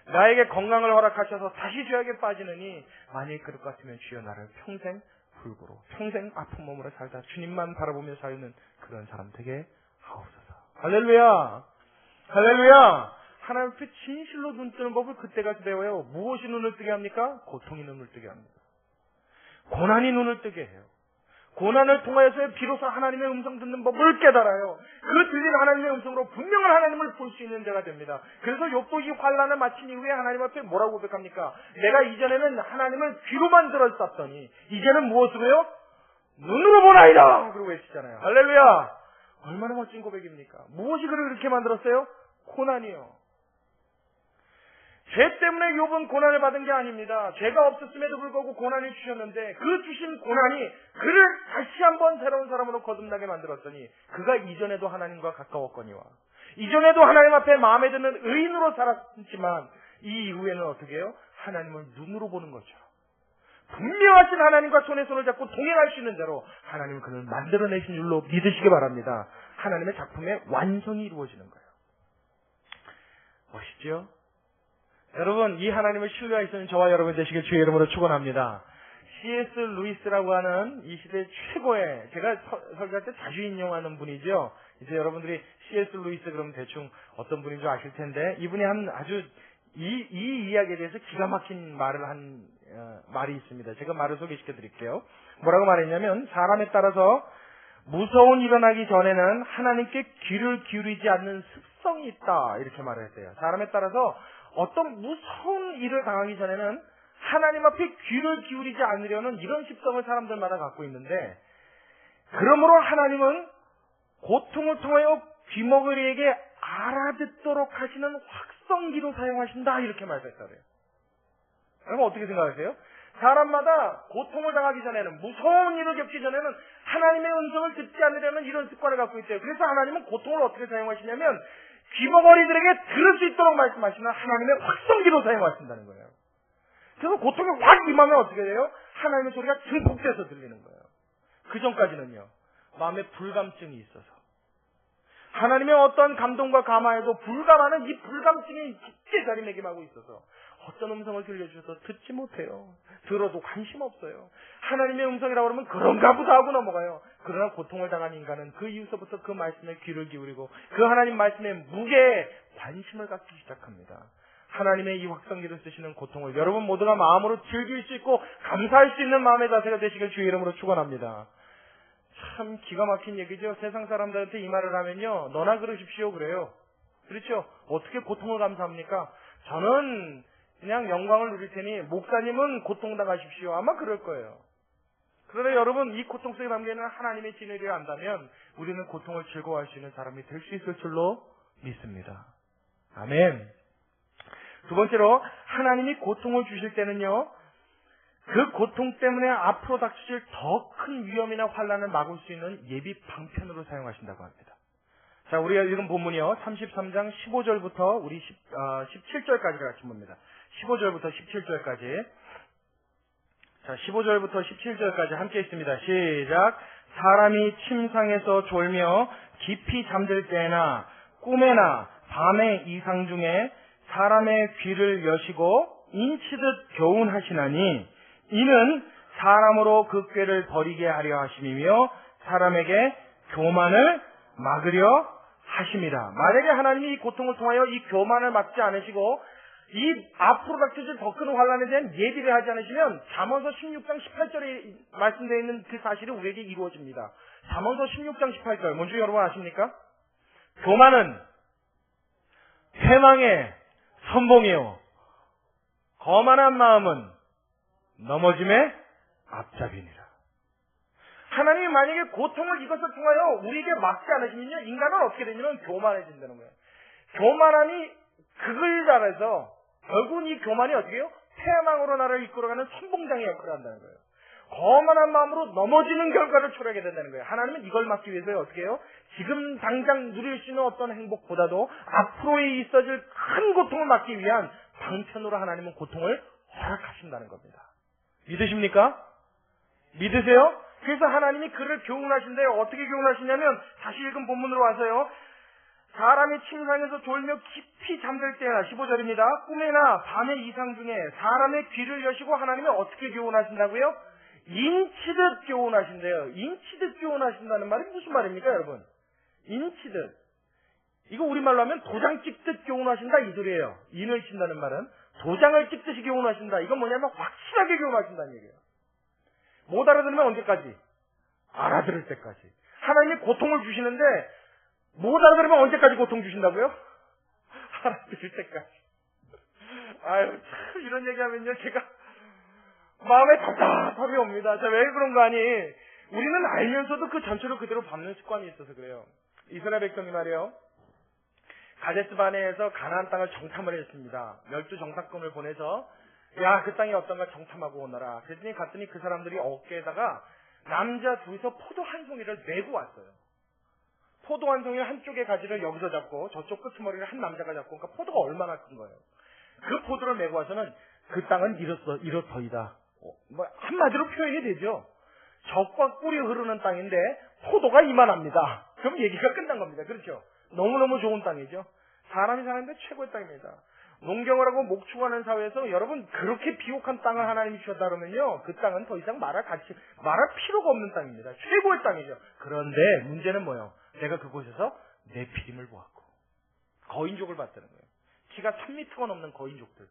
나에게 건강을 허락하셔서 다시 죄악에 빠지느니 만일 그럴 것 같으면 주여 나를 평생 불구로 평생 아픈 몸으로 살다 주님만 바라보며 사는 그런 사람 되게 하옵소서. 할렐루야. 할렐루야. 하나님 앞에 진실로 눈 뜨는 법을 그때 가서 배워요. 무엇이 눈을 뜨게 합니까? 고통이 눈을 뜨게 합니다. 고난이 눈을 뜨게 해요. 고난을 통하여서 비로소 하나님의 음성 듣는 법을 깨달아요. 그 들린 하나님의 음성으로 분명한 하나님을 볼 수 있는 자가 됩니다. 그래서 욥도 이 환난을 마친 이후에 하나님 앞에 뭐라고 고백합니까? 내가 이전에는 하나님을 귀로만 들었었더니 이제는 무엇으로요? 눈으로 보나이다! 그러고 외치잖아요. 할렐루야! 얼마나 멋진 고백입니까? 무엇이 그를 그렇게 만들었어요? 고난이요. 죄 때문에 욥은 고난을 받은 게 아닙니다. 죄가 없었음에도 불구하고 고난을 주셨는데 그 주신 고난이 그를 다시 한번 새로운 사람으로 거듭나게 만들었더니 그가 이전에도 하나님과 가까웠거니와 이전에도 하나님 앞에 마음에 드는 의인으로 살았지만 이 이후에는 어떻게 해요? 하나님을 눈으로 보는 거죠. 분명하신 하나님과 손에 손을 잡고 동행할 수 있는 대로 하나님은 그를 만들어내신 줄로 믿으시기 바랍니다. 하나님의 작품의 완성이 이루어지는 거예요. 멋있죠? 여러분, 이 하나님을 신뢰하시는 저와 여러분 되시길 주의 이름으로 축원합니다. C.S. 루이스라고 하는 이 시대 최고의, 제가 설교할 때 자주 인용하는 분이죠. 이제 여러분들이 C.S. 루이스 그러면 대충 어떤 분인 줄 아실 텐데, 이분이 한 아주 이 이야기에 대해서 기가 막힌 말을 한 말이 있습니다. 제가 말을 소개시켜 드릴게요. 뭐라고 말했냐면, 사람에 따라서 무서운 일어나기 전에는 하나님께 귀를 기울이지 않는 습성이 있다, 이렇게 말을 했어요. 사람에 따라서 어떤 무서운 일을 당하기 전에는 하나님 앞에 귀를 기울이지 않으려는 이런 습성을 사람들마다 갖고 있는데, 그러므로 하나님은 고통을 통하여 귀머거리에게 알아듣도록 하시는 확성기로 사용하신다, 이렇게 말했다 그래요. 여러분 어떻게 생각하세요? 사람마다 고통을 당하기 전에는, 무서운 일을 겪기 전에는 하나님의 음성을 듣지 않으려는 이런 습관을 갖고 있대요. 그래서 하나님은 고통을 어떻게 사용하시냐면 귀머거리들에게 들을 수 있도록 말씀하시는 하나님의 확성기로 사용하신다는 거예요. 그래서 고통이 확 임하면 어떻게 돼요? 하나님의 소리가 증폭돼서 들리는 거예요. 그 전까지는요, 마음에 불감증이 있어서 하나님의 어떤 감동과 감화에도 불감하는 이 불감증이 깊게 자리매김하고 있어서 어떤 음성을 들려주셔서 듣지 못해요. 들어도 관심 없어요. 하나님의 음성이라고 그러면 그런가 보다 하고 넘어가요. 그러나 고통을 당한 인간은 그 이후서부터 그 말씀에 귀를 기울이고 그 하나님 말씀의 무게에 관심을 갖기 시작합니다. 하나님의 이 확성기를 쓰시는 고통을 여러분 모두가 마음으로 즐길 수 있고 감사할 수 있는 마음의 자세가 되시길 주의 이름으로 축원합니다. 참 기가 막힌 얘기죠. 세상 사람들한테 이 말을 하면요, 너나 그러십시오 그래요. 그렇죠? 어떻게 고통을 감사합니까? 저는 그냥 영광을 누릴 테니 목사님은 고통당하십시오. 아마 그럴 거예요. 그러나 여러분, 이 고통 속에 담겨있는 하나님의 진리를 안다면 우리는 고통을 즐거워할 수 있는 사람이 될 수 있을 줄로 믿습니다. 아멘. 두 번째로, 하나님이 고통을 주실 때는요, 그 고통 때문에 앞으로 닥칠 더 큰 위험이나 환난을 막을 수 있는 예비 방편으로 사용하신다고 합니다. 자, 우리가 읽은 본문이요, 33장 15절부터 우리 17절까지 같이 봅니다. 15절부터 17절까지. 자, 15절부터 17절까지 함께 있습니다. 시작. 사람이 침상에서 졸며 깊이 잠들 때나 꿈에나 밤의 이상 중에 사람의 귀를 여시고 인치듯 교훈하시나니 이는 사람으로 그 꾀를 버리게 하려 하심이며 사람에게 교만을 막으려 하심이다. 만약에 하나님이 이 고통을 통하여 이 교만을 막지 않으시고 이 앞으로 닥쳐질 더 큰 환난에 대한 예비를 하지 않으시면 잠언서 16장 18절에 말씀되어 있는 그 사실이 우리에게 이루어집니다. 잠언서 16장 18절 뭔지 여러분 아십니까? 교만은 회망의 선봉이요 거만한 마음은 넘어짐의 앞잡이니라. 하나님이 만약에 고통을 이것을 통하여 우리에게 막지 않으시면요, 인간은 어떻게 되냐면 교만해진다는 거예요. 교만함이 극을 달해서 결국은 이 교만이 어떻게 해요? 패망으로 나를 이끌어가는 선봉장의 역할을 한다는 거예요. 거만한 마음으로 넘어지는 결과를 초래하게 된다는 거예요. 하나님은 이걸 막기 위해서 어떻게 해요? 지금 당장 누릴 수 있는 어떤 행복보다도 앞으로에 있어질 큰 고통을 막기 위한 방편으로 하나님은 고통을 허락하신다는 겁니다. 믿으십니까? 믿으세요? 그래서 하나님이 그를 교훈하신대요. 어떻게 교훈하시냐면 다시 읽은 본문으로 와서요. 사람이 침상에서 졸며 깊이 잠들 때나 15절입니다. 꿈에나 밤의 이상 중에 사람의 귀를 여시고 하나님이 어떻게 교훈하신다고요? 인치듯 교훈하신대요. 인치듯 교훈하신다는 말이 무슨 말입니까, 여러분? 인치듯. 이거 우리말로 하면 도장 찍듯 교훈하신다 이 소리예요. 인을 친다는 말은 도장을 찍듯이 교훈하신다. 이건 뭐냐면 확실하게 교훈하신다는 얘기예요. 못 알아들으면 언제까지? 알아들을 때까지. 하나님이 고통을 주시는데 못 알아들으면 언제까지 고통 주신다고요? 알아들을 때까지. 아유, 참 이런 얘기하면요 제가 마음에 답답함이 옵니다. 자, 왜 그런가 하니 우리는 알면서도 그 전체를 그대로 밟는 습관이 있어서 그래요. 이스라엘 백성이 말이에요. 가데스 바네에서 가나안 땅을 정탐을 했습니다. 12정탐꾼을 보내서 야, 그 땅이 어떤가 정탐하고 오너라. 그랬더니 갔더니 그 사람들이 어깨에다가 남자 둘이서 포도 한 송이를 메고 왔어요. 포도 한 송이 한쪽의 가지를 여기서 잡고 저쪽 끄트머리를 한 남자가 잡고, 그러니까 포도가 얼마나 큰 거예요. 그 포도를 메고 와서는 그 땅은 이렇더이다. 뭐 한마디로 표현이 되죠. 젖과 꿀이 흐르는 땅인데 포도가 이만합니다. 그럼 얘기가 끝난 겁니다. 그렇죠? 너무너무 좋은 땅이죠. 사람이 사는데 최고의 땅입니다. 농경을 하고 목축하는 사회에서 여러분 그렇게 비옥한 땅을 하나님이 주셨다 그러면요, 그 땅은 더 이상 말할 필요가 없는 땅입니다. 최고의 땅이죠. 그런데 문제는 뭐예요? 내가 그곳에서 내 피림을 보았고 거인족을 봤다는 거예요. 키가 3m가 넘는 거인족들.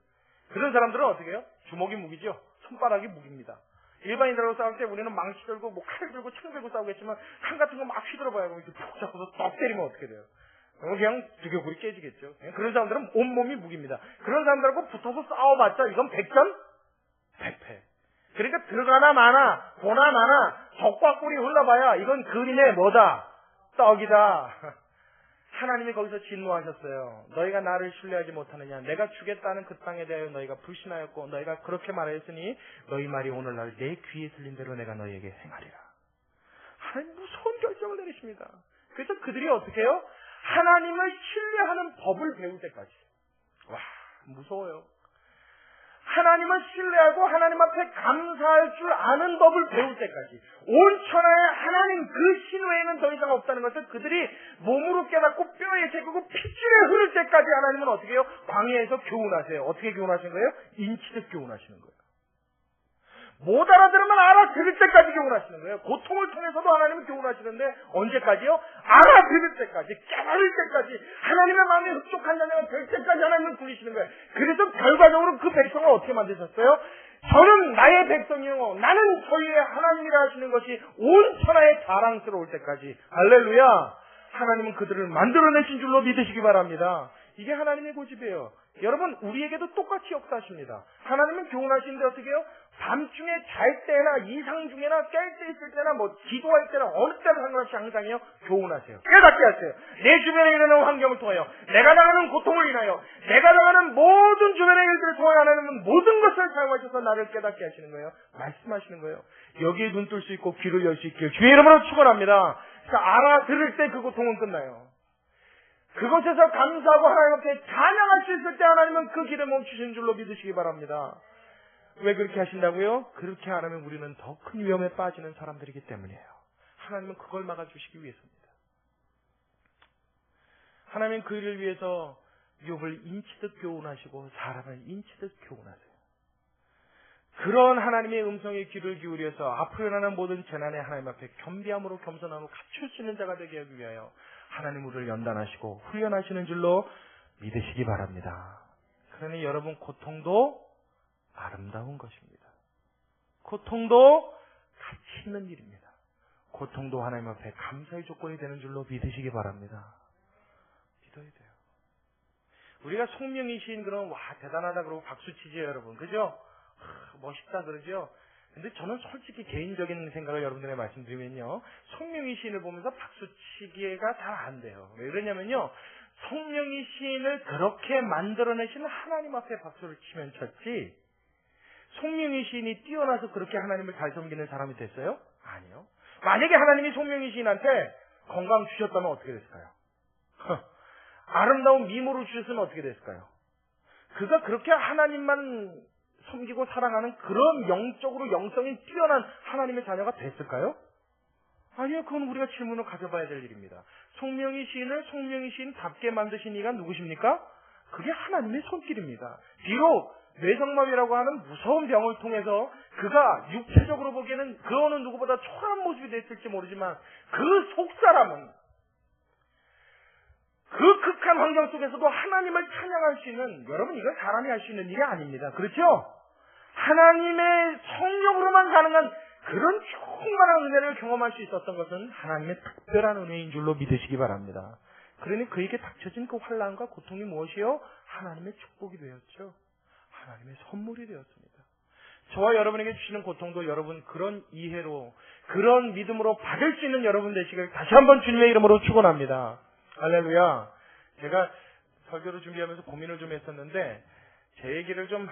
그런 사람들은 어떻게 해요? 주먹이 무기죠. 손바닥이 무기입니다. 일반인들하고 싸울 때 우리는 망치 들고 뭐 칼 들고 총 들고 싸우겠지만 칼 같은 거 막 휘둘러봐요. 이렇게 푹 잡고서 떡 때리면 어떻게 돼요? 그냥 두개골이 깨지겠죠. 그런 사람들은 온몸이 무기입니다. 그런 사람들하고 붙어서 싸워봤자 이건 백전백패. 그러니까 들어가나 마나 보나 마나 적과 꿀이 흘러봐야 이건 그림의 뭐다? 떡이다. 하나님이 거기서 진노하셨어요. 너희가 나를 신뢰하지 못하느냐. 내가 주겠다는 그 땅에 대하여 너희가 불신하였고 너희가 그렇게 말하였으니 너희 말이 오늘날 내 귀에 들린 대로 내가 너희에게 행하리라. 하나님 무서운 결정을 내리십니다. 그래서 그들이 어떻게 해요? 하나님을 신뢰하는 법을 배울 때까지. 와, 무서워요. 하나님을 신뢰하고 하나님 앞에 감사할 줄 아는 법을 배울 때까지. 온 천하에 하나님 그 신 외에는 더 이상 없다는 것을 그들이 몸으로 깨닫고 뼈에 새기고 핏줄에 흐를 때까지 하나님은 어떻게 해요? 광야에서 교훈하세요. 어떻게 교훈하신 거예요? 인치듯 교훈하시는 거예요. 못 알아들으면 알아들을 때까지 교훈하시는 거예요. 고통을 통해서도 하나님은 교훈하시는데 언제까지요? 알아들을 때까지, 깨달을 때까지, 하나님의 마음에 흡족한 자녀가 될 때까지 하나님은 부리시는 거예요. 그래서 결과적으로 그 백성을 어떻게 만드셨어요? 저는 나의 백성이요 나는 저희의 하나님이라 하시는 것이 온 천하에 자랑스러울 때까지. 할렐루야. 하나님은 그들을 만들어내신 줄로 믿으시기 바랍니다. 이게 하나님의 고집이에요. 여러분, 우리에게도 똑같이 역사하십니다. 하나님은 교훈하시는데 어떻게 해요? 밤중에 잘 때나 이상 중에나 깰 때 있을 때나 뭐 기도할 때나 어느 때나 상관없이 항상요 교훈하세요. 깨닫게 하세요. 내 주변에 일어나는 환경을 통하여, 내가 당하는 고통을 인하여, 내가 당하는 모든 주변의 일들을 통하여 하나님은 모든 것을 사용하셔서 나를 깨닫게 하시는 거예요. 말씀하시는 거예요. 여기에 눈 뜰 수 있고 귀를 열 수 있게 주의 이름으로 축원합니다. 그러니까 알아들을 때 그 고통은 끝나요. 그곳에서 감사하고 하나님 앞에 찬양할 수 있을 때 하나님은 그 길을 멈추신 줄로 믿으시기 바랍니다. 왜 그렇게 하신다고요? 그렇게 안 하면 우리는 더 큰 위험에 빠지는 사람들이기 때문이에요. 하나님은 그걸 막아주시기 위해서입니다. 하나님은 그 일을 위해서 욥을 인치듯 교훈하시고 사람을 인치듯 교훈하세요. 그런 하나님의 음성에 귀를 기울여서 앞으로 일어나는 모든 재난에 하나님 앞에 겸비함으로 겸손함으로 갖출 수 있는 자가 되게 하기 위하여 하나님 우리를 연단하시고 훈련하시는 줄로 믿으시기 바랍니다. 그러니 여러분, 고통도 아름다운 것입니다. 고통도 가치 있는 일입니다. 고통도 하나님 앞에 감사의 조건이 되는 줄로 믿으시기 바랍니다. 믿어야 돼요. 우리가 송명이 시인 그런 대단하다 그러고 박수치지요, 여러분. 그죠? 멋있다 그러죠? 근데 저는 솔직히 개인적인 생각을 여러분들에게 말씀드리면요, 송명이 시인을 보면서 박수치기가 잘 안 돼요. 왜 그러냐면요, 송명이 시인을 그렇게 만들어내신 하나님 앞에 박수를 치면 쳤지, 송명이 시인이 뛰어나서 그렇게 하나님을 잘 섬기는 사람이 됐어요? 아니요. 만약에 하나님이 송명이 시인한테 건강 주셨다면 어떻게 됐을까요? 아름다운 미모를 주셨으면 어떻게 됐을까요? 그가 그렇게 하나님만 섬기고 사랑하는 그런 영적으로 영성이 뛰어난 하나님의 자녀가 됐을까요? 아니요. 그건 우리가 질문을 가져봐야 될 일입니다. 송명희 시인을 송명희 시인답게 만드신 이가 누구십니까? 그게 하나님의 손길입니다. 비록 뇌성마비라고 하는 무서운 병을 통해서 그가 육체적으로 보기에는 그 어느 누구보다 초라한 모습이 됐을지 모르지만 그 속사람은 그 극한 환경 속에서도 하나님을 찬양할 수 있는, 여러분 이건 사람이 할 수 있는 일이 아닙니다. 그렇죠? 하나님의 성령으로만 가능한 그런 충만한 은혜를 경험할 수 있었던 것은 하나님의 특별한 은혜인 줄로 믿으시기 바랍니다. 그러니 그에게 닥쳐진 그 환난과 고통이 무엇이요? 하나님의 축복이 되었죠. 하나님의 선물이 되었습니다. 저와 여러분에게 주시는 고통도 여러분 그런 이해로, 그런 믿음으로 받을 수 있는 여러분 되시길 다시 한번 주님의 이름으로 축원합니다. 할렐루야. 제가 설교를 준비하면서 고민을 좀 했었는데 제 얘기를 좀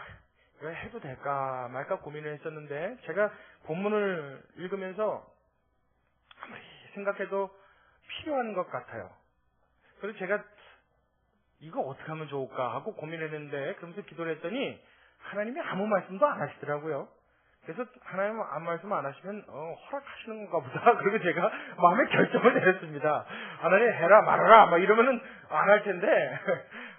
해도 될까 말까 고민을 했었는데 제가 본문을 읽으면서 아무리 생각해도 필요한 것 같아요. 그래서 제가 이거 어떻게 하면 좋을까 하고 고민을 했는데, 그러면서 기도를 했더니 하나님이 아무 말씀도 안 하시더라고요. 그래서 하나님 아무 말씀 안 하시면 허락하시는 건가 보다. 그리고 제가 마음의 결정을 내렸습니다. 하나님 해라 말아라 막 이러면은 안 할 텐데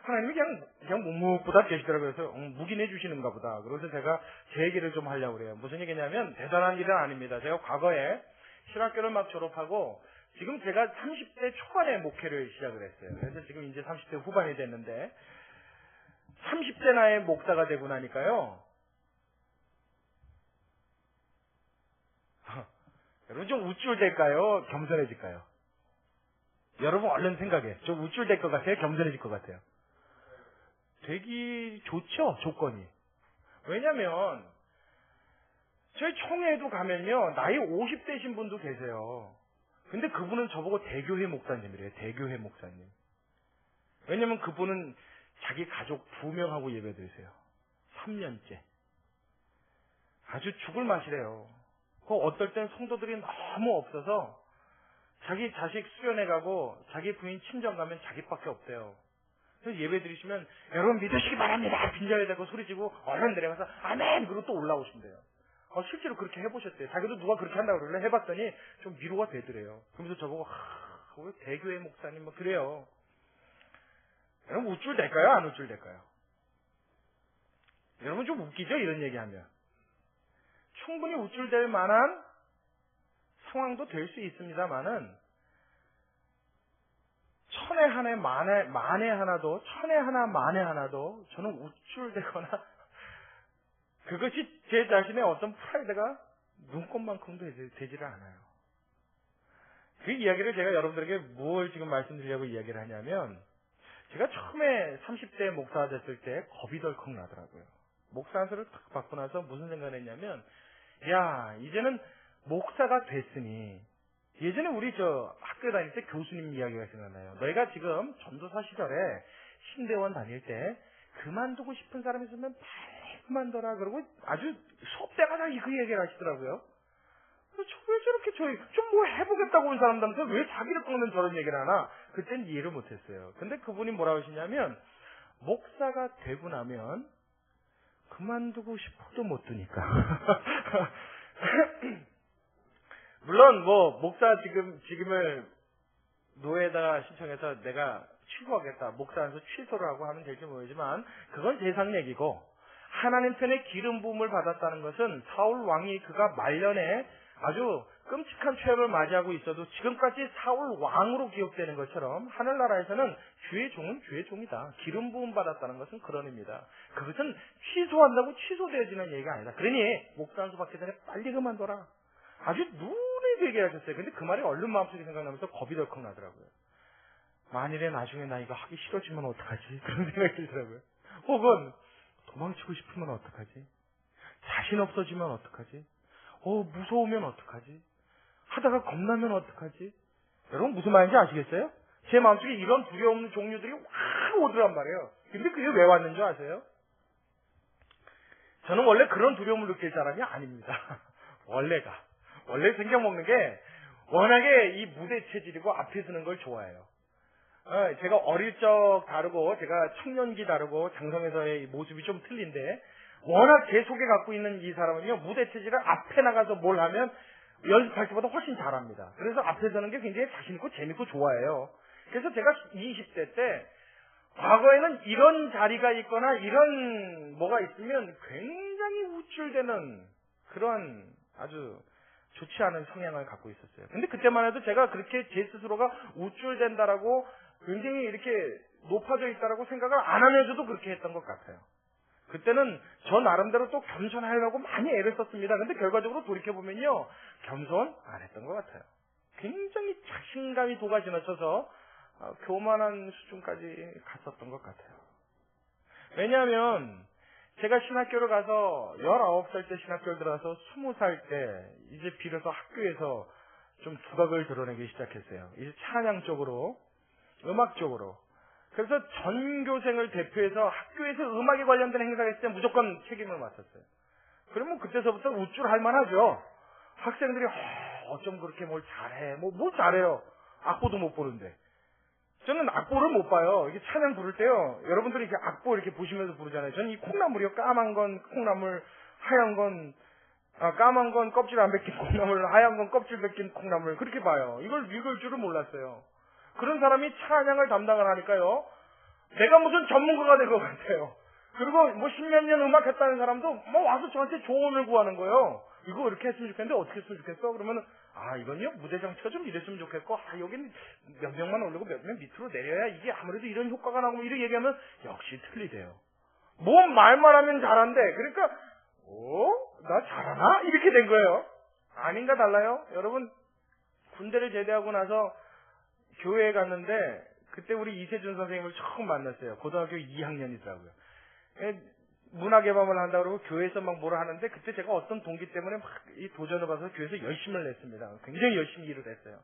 하나님이 그냥 묵묵부답 계시더라고요. 그래서 묵인해 주시는가 보다. 그래서 제가 제 얘기를 좀 하려고 그래요. 무슨 얘기냐면 대단한 일은 아닙니다. 제가 과거에 신학교를 막 졸업하고 지금 제가 30대 초반에 목회를 시작을 했어요. 그래서 지금 이제 30대 후반이 됐는데 30대 나의 목사가 되고 나니까요. 여러분 좀 우쭐댈까요? 겸손해질까요? 여러분 얼른 생각해. 좀 우쭐댈 것 같아요? 겸손해질 것 같아요? 되기 좋죠, 조건이. 왜냐면 저희 총회에도 가면요, 나이 50대신 분도 계세요. 근데 그분은 저보고 대교회 목사님이래요. 대교회 목사님. 왜냐면 그분은 자기 가족 2명하고 예배드리세요. 3년째. 아주 죽을 맛이래요. 그 어떨 땐 성도들이 너무 없어서 자기 자식 수련회 가고 자기 부인 친정 가면 자기밖에 없대요. 그래서 예배 드리시면 여러분 믿으시기 바랍니다. 빈자리에 대고 소리치고 얼른 내려가서 아멘! 그러고 또 올라오신대요. 실제로 그렇게 해보셨대요. 자기도 누가 그렇게 한다고 그러길래 해봤더니 좀 위로가 되더래요. 그러면서 저보고 우리 대교회 목사님 뭐 그래요. 여러분 우쭐댈까요? 안 우쭐댈까요? 여러분 좀 웃기죠? 이런 얘기하면. 충분히 우쭐댈 만한 상황도 될 수 있습니다만은 천에 하나 만에 하나도 천에 하나 만에 하나도 저는 우쭐대거나 그것이 제 자신의 어떤 프라이드가 눈꽃만큼도 되지를 않아요. 그 이야기를 제가 여러분들에게 뭘 지금 말씀드리려고 이야기를 하냐면 제가 처음에 30대 목사가 됐을 때 겁이 덜컥 나더라고요. 목사 안수를 탁 받고 나서 무슨 생각을 했냐면 야 이제는 목사가 됐으니 예전에 우리 학교 다닐 때 교수님 이야기가 생각나요. 너희가 지금 전도사 시절에 신대원 다닐 때 그만두고 싶은 사람이 있으면 빨리 그만둬라. 그러고 아주 수업 때마다 그 얘기를 하시더라고요. 그래서 왜 저렇게 좀 뭐 해보겠다고 온 사람들한테 왜 자기를 꺾는 저런 얘기를 하나? 그땐 이해를 못했어요. 근데 그분이 뭐라고 하시냐면 목사가 되고 나면 그만두고 싶어도 못 두니까. 물론 목사 지금을 노예에다가 신청해서 내가 취소하겠다. 목사 안에서 취소를 하고 하면 될지 모르지만 그건 세상 얘기고 하나님 편에 기름 부음을 받았다는 것은 사울 왕이 그가 말년에 아주 끔찍한 최악을 맞이하고 있어도 지금까지 사울 왕으로 기억되는 것처럼 하늘나라에서는 주의 종은 주의 종이다. 기름 부음 받았다는 것은 그런 의미다. 그것은 취소한다고 취소되어지는 얘기가 아니다. 그러니 목사 안수 받기 전에 빨리 그만둬라. 아주 눈에 되게 하셨어요. 근데 그 말이 얼른 마음속에 생각나면서 겁이 덜컥 나더라고요. 만일에 나중에 나 이거 하기 싫어지면 어떡하지? 그런 생각이 들더라고요. 혹은 도망치고 싶으면 어떡하지? 자신 없어지면 어떡하지? 무서우면 어떡하지? 하다가 겁나면 어떡하지? 여러분 무슨 말인지 아시겠어요? 제 마음속에 이런 두려움 종류들이 확 오더란 말이에요. 근데 그게 왜 왔는 줄 아세요? 저는 원래 그런 두려움을 느낄 사람이 아닙니다. 원래 생겨먹는 게 워낙에 이 무대 체질이고 앞에 서는 걸 좋아해요. 제가 어릴 적 다르고 제가 청년기 다르고 장성에서의 모습이 좀 틀린데 워낙 제 속에 갖고 있는 이 사람은요, 무대 체질을 앞에 나가서 뭘 하면 연습할 때보다 훨씬 잘합니다. 그래서 앞에 서는 게 굉장히 자신있고 재밌고 좋아해요. 그래서 제가 20대 때 과거에는 이런 자리가 있거나 이런 뭐가 있으면 굉장히 우쭐대는 그런 아주 좋지 않은 성향을 갖고 있었어요. 근데 그때만 해도 제가 그렇게 제 스스로가 우쭐댄다라고 굉장히 이렇게 높아져 있다라고 생각을 안 하면서도 그렇게 했던 것 같아요. 그때는 저 나름대로 또 겸손하려고 많이 애를 썼습니다. 근데 결과적으로 돌이켜보면요, 겸손 안 했던 것 같아요. 굉장히 자신감이 도가 지나쳐서 교만한 수준까지 갔었던 것 같아요. 왜냐하면 제가 신학교를 가서 19살 때 신학교를 들어가서 20살 때 이제 비로소 학교에서 좀 두각을 드러내기 시작했어요. 이제 찬양 쪽으로, 음악 쪽으로. 그래서 전교생을 대표해서 학교에서 음악에 관련된 행사가 있을 때 무조건 책임을 맡았어요. 그러면 그때서부터 우쭐할 만하죠. 학생들이 어쩜 그렇게 뭘 잘해. 뭘 잘해요. 악보도 못 보는데. 저는 악보를 못 봐요. 이게 찬양 부를 때요, 여러분들이 이렇게 악보 이렇게 보시면서 부르잖아요. 저는 이 콩나물이요, 까만 건 콩나물, 하얀 건, 까만 건 껍질 안 벗긴 콩나물, 하얀 건 껍질 벗긴 콩나물, 그렇게 봐요. 이걸 읽을 줄은 몰랐어요. 그런 사람이 찬양을 담당을 하니까요, 내가 무슨 전문가가 된 것 같아요. 그리고 뭐 십몇 년 음악 했다는 사람도 뭐 와서 저한테 조언을 구하는 거예요. 이거 이렇게 했으면 좋겠는데 어떻게 했으면 좋겠어? 그러면은, 이건요, 무대 장치가 좀 이랬으면 좋겠고, 여기는 몇 명만 올리고 몇 명 밑으로 내려야 이게 아무래도 이런 효과가 나고, 이렇게 얘기하면 역시 틀리대요. 뭐 말만 하면 잘한대. 그러니까, 나 잘하나? 이렇게 된 거예요. 아닌가 달라요? 여러분, 군대를 제대하고 나서 교회에 갔는데, 그때 우리 이세준 선생님을 처음 만났어요. 고등학교 2학년이더라고요. 문학의 밤을 한다고 그러고 교회에서 막 뭐라 하는데, 그때 제가 어떤 동기 때문에 막 이 도전을 받아서 교회에서 열심히 냈습니다. 굉장히 열심히 일을 했어요.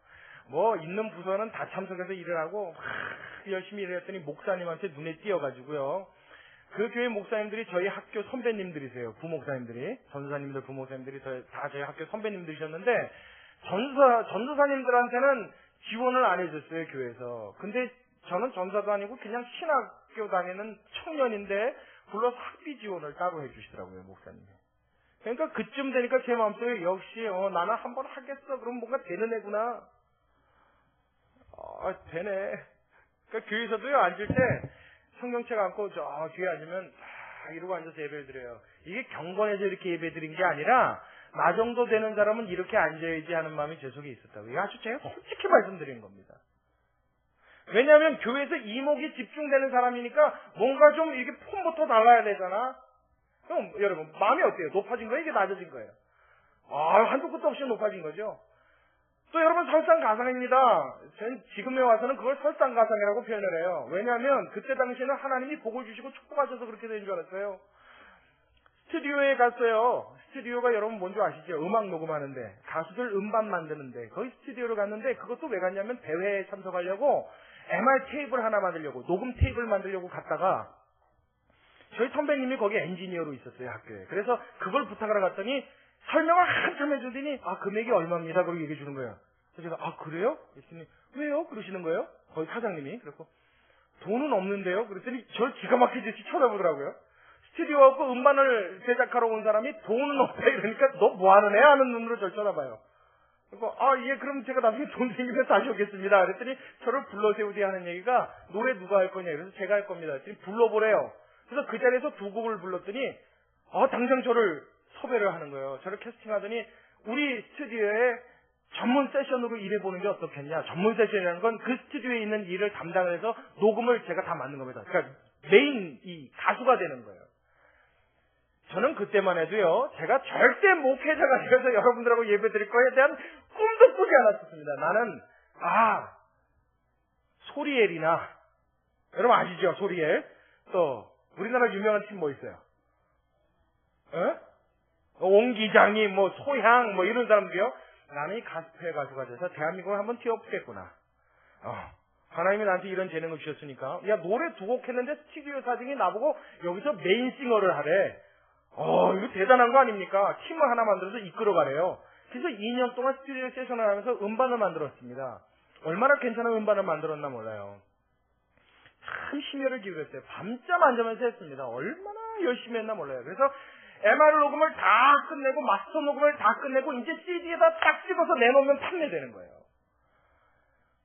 뭐 있는 부서는 다 참석해서 일을 하고 막 열심히 일을 했더니 목사님한테 눈에 띄어가지고요. 그 교회 목사님들이 저희 학교 선배님들이세요. 부목사님들이, 전도사님들, 부목사님들이 다 저희 학교 선배님들이셨는데, 전도사님들한테는 지원을 안 해줬어요, 교회에서. 근데 저는 전사도 아니고 그냥 신학교 다니는 청년인데 불러서 학비 지원을 따로 해주시더라고요, 목사님이. 그러니까 그쯤 되니까 제 마음속에 역시 나는 한번 하겠어. 그럼 뭔가 되는 애구나. 되네. 그러니까 교회에서도요, 앉을 때 성경책 안고 저 뒤에 앉으면 이러고 앉아서 예배를 드려요. 이게 경건해서 이렇게 예배 드린 게 아니라 나 정도 되는 사람은 이렇게 앉아야지 하는 마음이 제 속에 있었다고요. 아주 제가 솔직히 말씀드린 겁니다. 왜냐하면 교회에서 이목이 집중되는 사람이니까 뭔가 좀 이렇게 폼부터 달라야 되잖아. 그럼 여러분, 마음이 어때요? 높아진 거예요? 이게 낮아진 거예요? 한도 끝도 없이 높아진 거죠. 또 여러분, 설상가상입니다. 전 지금에 와서는 그걸 설상가상이라고 표현을 해요. 왜냐하면 그때 당시에는 하나님이 복을 주시고 축복하셔서 그렇게 된 줄 알았어요. 스튜디오에 갔어요. 스튜디오가 여러분 뭔지 아시죠? 음악 녹음하는데, 가수들 음반 만드는데, 거기 스튜디오를 갔는데, 그것도 왜 갔냐면 대회에 참석하려고 MR 테이블 하나 만들려고, 녹음 테이블 만들려고 갔다가 저희 선배님이 거기 엔지니어로 있었어요, 학교에. 그래서 그걸 부탁하러 갔더니 설명을 한참 해주더니 금액이 얼마입니다. 그러고 얘기해 주는 거예요. 그래서 제가 그래요? 그랬더니 왜요? 그러시는 거예요. 거기 사장님이. 그래서 돈은 없는데요. 그랬더니 저를 기가 막히듯이 쳐다보더라고요. 스튜디오 갖고 음반을 제작하러 온 사람이 돈은 없다 이러니까 너 뭐 하는 애야? 하는 눈으로 저를 쳐다봐요. 그래서 예, 그럼 제가 나중에 돈 생기면 다시 오겠습니다. 그랬더니 저를 불러세우디 하는 얘기가 노래 누가 할 거냐. 그래서 제가 할 겁니다. 그랬더니 불러보래요. 그래서 그 자리에서 두 곡을 불렀더니 당장 저를 섭외를 하는 거예요. 저를 캐스팅하더니 우리 스튜디오에 전문 세션으로 일해보는 게 어떻겠냐. 전문 세션이라는 건 그 스튜디오에 있는 일을 담당해서 녹음을 제가 다 만든 겁니다. 그러니까 메인 이 가수가 되는 거예요. 저는 그때만 해도요, 제가 절대 목회자가 되어서 여러분들하고 예배 드릴 거에 대한 꿈도 꾸지 않았었습니다. 나는 소리엘이나, 여러분 아시죠? 소리엘. 또 우리나라 유명한 팀 뭐 있어요? 옹기장이, 소향, 이런 사람들이요. 나는 이 가스페 가수가 돼서 대한민국을 한번 튀어보겠구나. 하나님이 나한테 이런 재능을 주셨으니까. 야, 노래 두 곡 했는데 스튜디오 사장이 나보고 여기서 메인싱어를 하래. 이거 대단한 거 아닙니까? 팀을 하나 만들어서 이끌어가래요. 그래서 2년 동안 스튜디오 세션을 하면서 음반을 만들었습니다. 얼마나 괜찮은 음반을 만들었나 몰라요. 참 심혈을 기울였어요. 밤잠 안 자면서 했습니다. 얼마나 열심히 했나 몰라요. 그래서 MR 녹음을 다 끝내고 마스터 녹음을 다 끝내고 이제 CD에다 딱 찍어서 내놓으면 판매되는 거예요.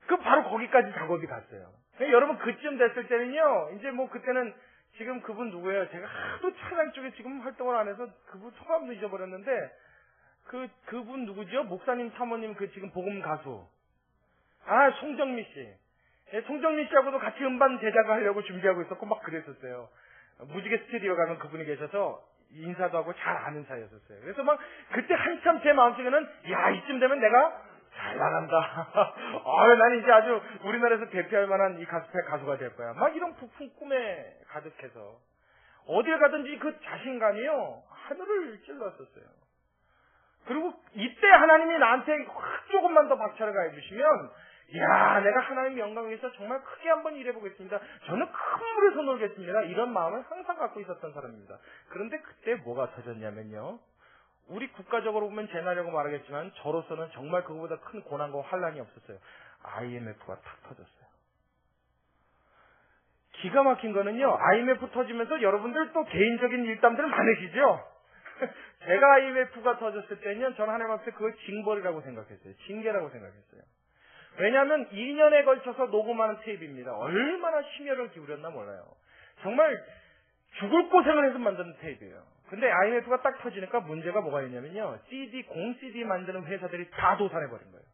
그 바로 거기까지 작업이 갔어요. 여러분 그쯤 됐을 때는요. 이제 뭐 그때는 지금 그분 누구예요? 제가 하도 찬양 쪽에 지금 활동을 안 해서 그분 성함도 잊어버렸는데 그분 누구죠? 목사님 사모님 그 지금 복음 가수. 송정미 씨. 예, 송정미 씨하고도 같이 음반 제작을 하려고 준비하고 있었고 막 그랬었어요. 무지개 스튜디오 가면 그분이 계셔서 인사도 하고 잘 아는 사이였었어요. 그래서 막 그때 한참 제 마음속에는 야 이쯤 되면 내가 잘 나간다. 나는 이제 아주 우리나라에서 대표할 만한 이 가수의 가수가 될 거야. 막 이런 부푼 꿈에 가득해서 어딜 가든지 그 자신감이요 하늘을 찔렀었어요. 그리고 이때 하나님이 나한테 조금만 더 박차를 가해주시면 야 내가 하나님 영광을 위해서 정말 크게 한번 일해보겠습니다. 저는 큰 물에서 놀겠습니다. 이런 마음을 항상 갖고 있었던 사람입니다. 그런데 그때 뭐가 터졌냐면요. 우리 국가적으로 보면 재난이라고 말하겠지만 저로서는 정말 그거보다 큰 고난과 환란이 없었어요. IMF가 탁 터졌어요. 기가 막힌 거는요. IMF 터지면서 여러분들 또 개인적인 일담들 많으시죠? 제가 IMF가 터졌을 때는 저는 하나님 앞에 그걸 징벌이라고 생각했어요. 징계라고 생각했어요. 왜냐하면 2년에 걸쳐서 녹음하는 테이프입니다. 얼마나 심혈을 기울였나 몰라요. 정말 죽을 고생을 해서 만드는 테이프예요. 근데 IMF가 딱 터지니까 문제가 뭐가 있냐면요. 공 CD 만드는 회사들이 다 도산해버린 거예요.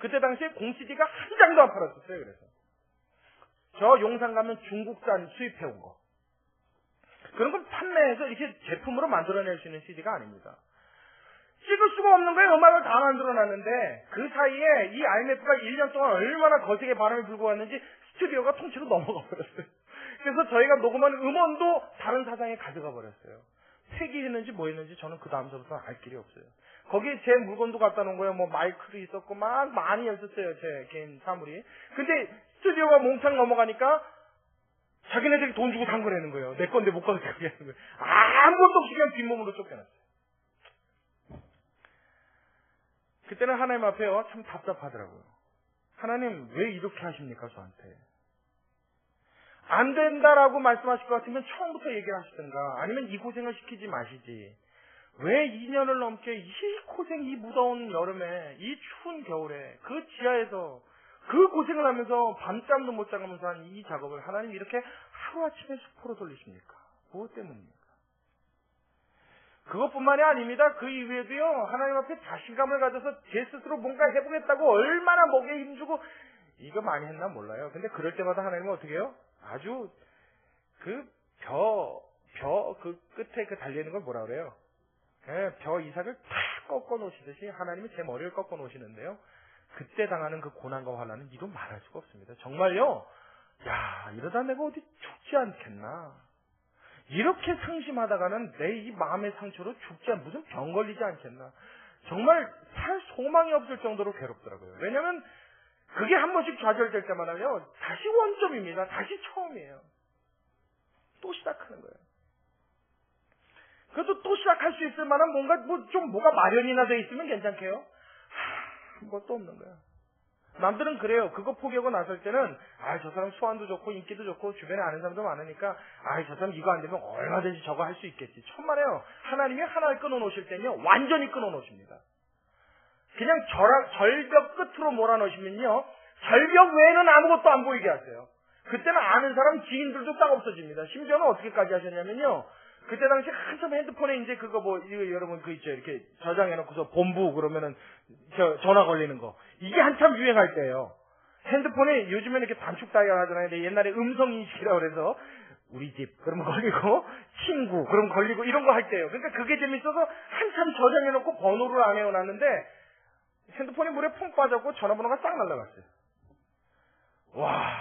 그때 당시에 공 CD가 한 장도 안 팔았었어요. 그래서 저 용산 가면 중국산 수입해온 거. 그런 걸 판매해서 이렇게 제품으로 만들어낼 수 있는 CD가 아닙니다. 찍을 수가 없는 거예요. 음악을 다 만들어놨는데 그 사이에 이 IMF가 1년 동안 얼마나 거세게 바람이 불고 왔는지 스튜디오가 통째로 넘어가 버렸어요. 그래서 저희가 녹음한 음원도 다른 사장에 가져가 버렸어요. 폐기했는지 뭐 했는지 저는 그 다음서부터는 알 길이 없어요. 거기에 제 물건도 갖다 놓은 거예요. 뭐 마이크도 있었고 막 많이 있었어요. 제 개인 사물이. 근데 스튜디오가 몽창 넘어가니까 자기네들이 돈 주고 산 거라는 거예요. 내 건데 못 가게 하는 거예요. 아무것도 없이 그냥 뒷몸으로 쫓겨났어요. 그때는 하나님 앞에요. 참 답답하더라고요. 하나님 왜 이렇게 하십니까 저한테? 안 된다라고 말씀하실 것 같으면 처음부터 얘기를 하시든가 아니면 이 고생을 시키지 마시지. 왜 2년을 넘게 이 고생, 이 무더운 여름에, 이 추운 겨울에 그 지하에서 그 고생을 하면서 밤잠도 못 자면서 한 이 작업을 하나님 이렇게 하루아침에 수포로 돌리십니까? 무엇 때문입니까? 그것뿐만이 아닙니다. 그 이후에도요, 하나님 앞에 자신감을 가져서 제 스스로 뭔가 해보겠다고 얼마나 목에 힘주고, 이거 많이 했나 몰라요. 근데 그럴 때마다 하나님은 어떻게 해요? 아주 그 끝에 그 달려있는 걸 뭐라 그래요? 벼 이삭을 탁 꺾어 놓으시듯이 하나님이 제 머리를 꺾어 놓으시는데요. 그때 당하는 그 고난과 환난은 이루 말할 수가 없습니다. 정말요, 야, 이러다 내가 어디 죽지 않겠나. 이렇게 상심하다가는 내 이 마음의 상처로 죽지 않, 무슨 병 걸리지 않겠나. 정말 살 소망이 없을 정도로 괴롭더라고요. 왜냐면 그게 한 번씩 좌절될 때마다요, 다시 원점입니다. 다시 처음이에요. 또 시작하는 거예요. 그래도 또 시작할 수 있을 만한 뭔가, 뭐가 마련이나 돼 있으면 괜찮게요? 아무것도 없는 거예요. 남들은 그래요. 그거 포기하고 나설 때는, 저 사람 수완도 좋고, 인기도 좋고, 주변에 아는 사람도 많으니까, 저 사람 이거 안 되면 얼마든지 저거 할 수 있겠지. 천만에요. 하나님이 하나를 끊어놓으실 때는요, 완전히 끊어놓으십니다. 그냥 절벽 끝으로 몰아넣으시면요, 절벽 외에는 아무것도 안 보이게 하세요. 그때는 아는 사람, 지인들도 딱 없어집니다. 심지어는 어떻게까지 하셨냐면요, 그때 당시 한참 핸드폰에 이제 이거 여러분 있죠. 이렇게 저장해놓고서 본부 그러면은 전화 걸리는 거. 이게 한참 유행할 때예요. 핸드폰에 요즘에는 이렇게 단축 다이얼 하잖아요. 근데 옛날에 음성인식이라고 그래서 우리 집 그러면 걸리고 친구 그러면 걸리고 이런 거 할 때예요. 그러니까 그게 재밌어서 한참 저장해놓고 번호를 안 해놨는데 핸드폰이 물에 펑 빠졌고 전화번호가 싹 날라갔어요. 와,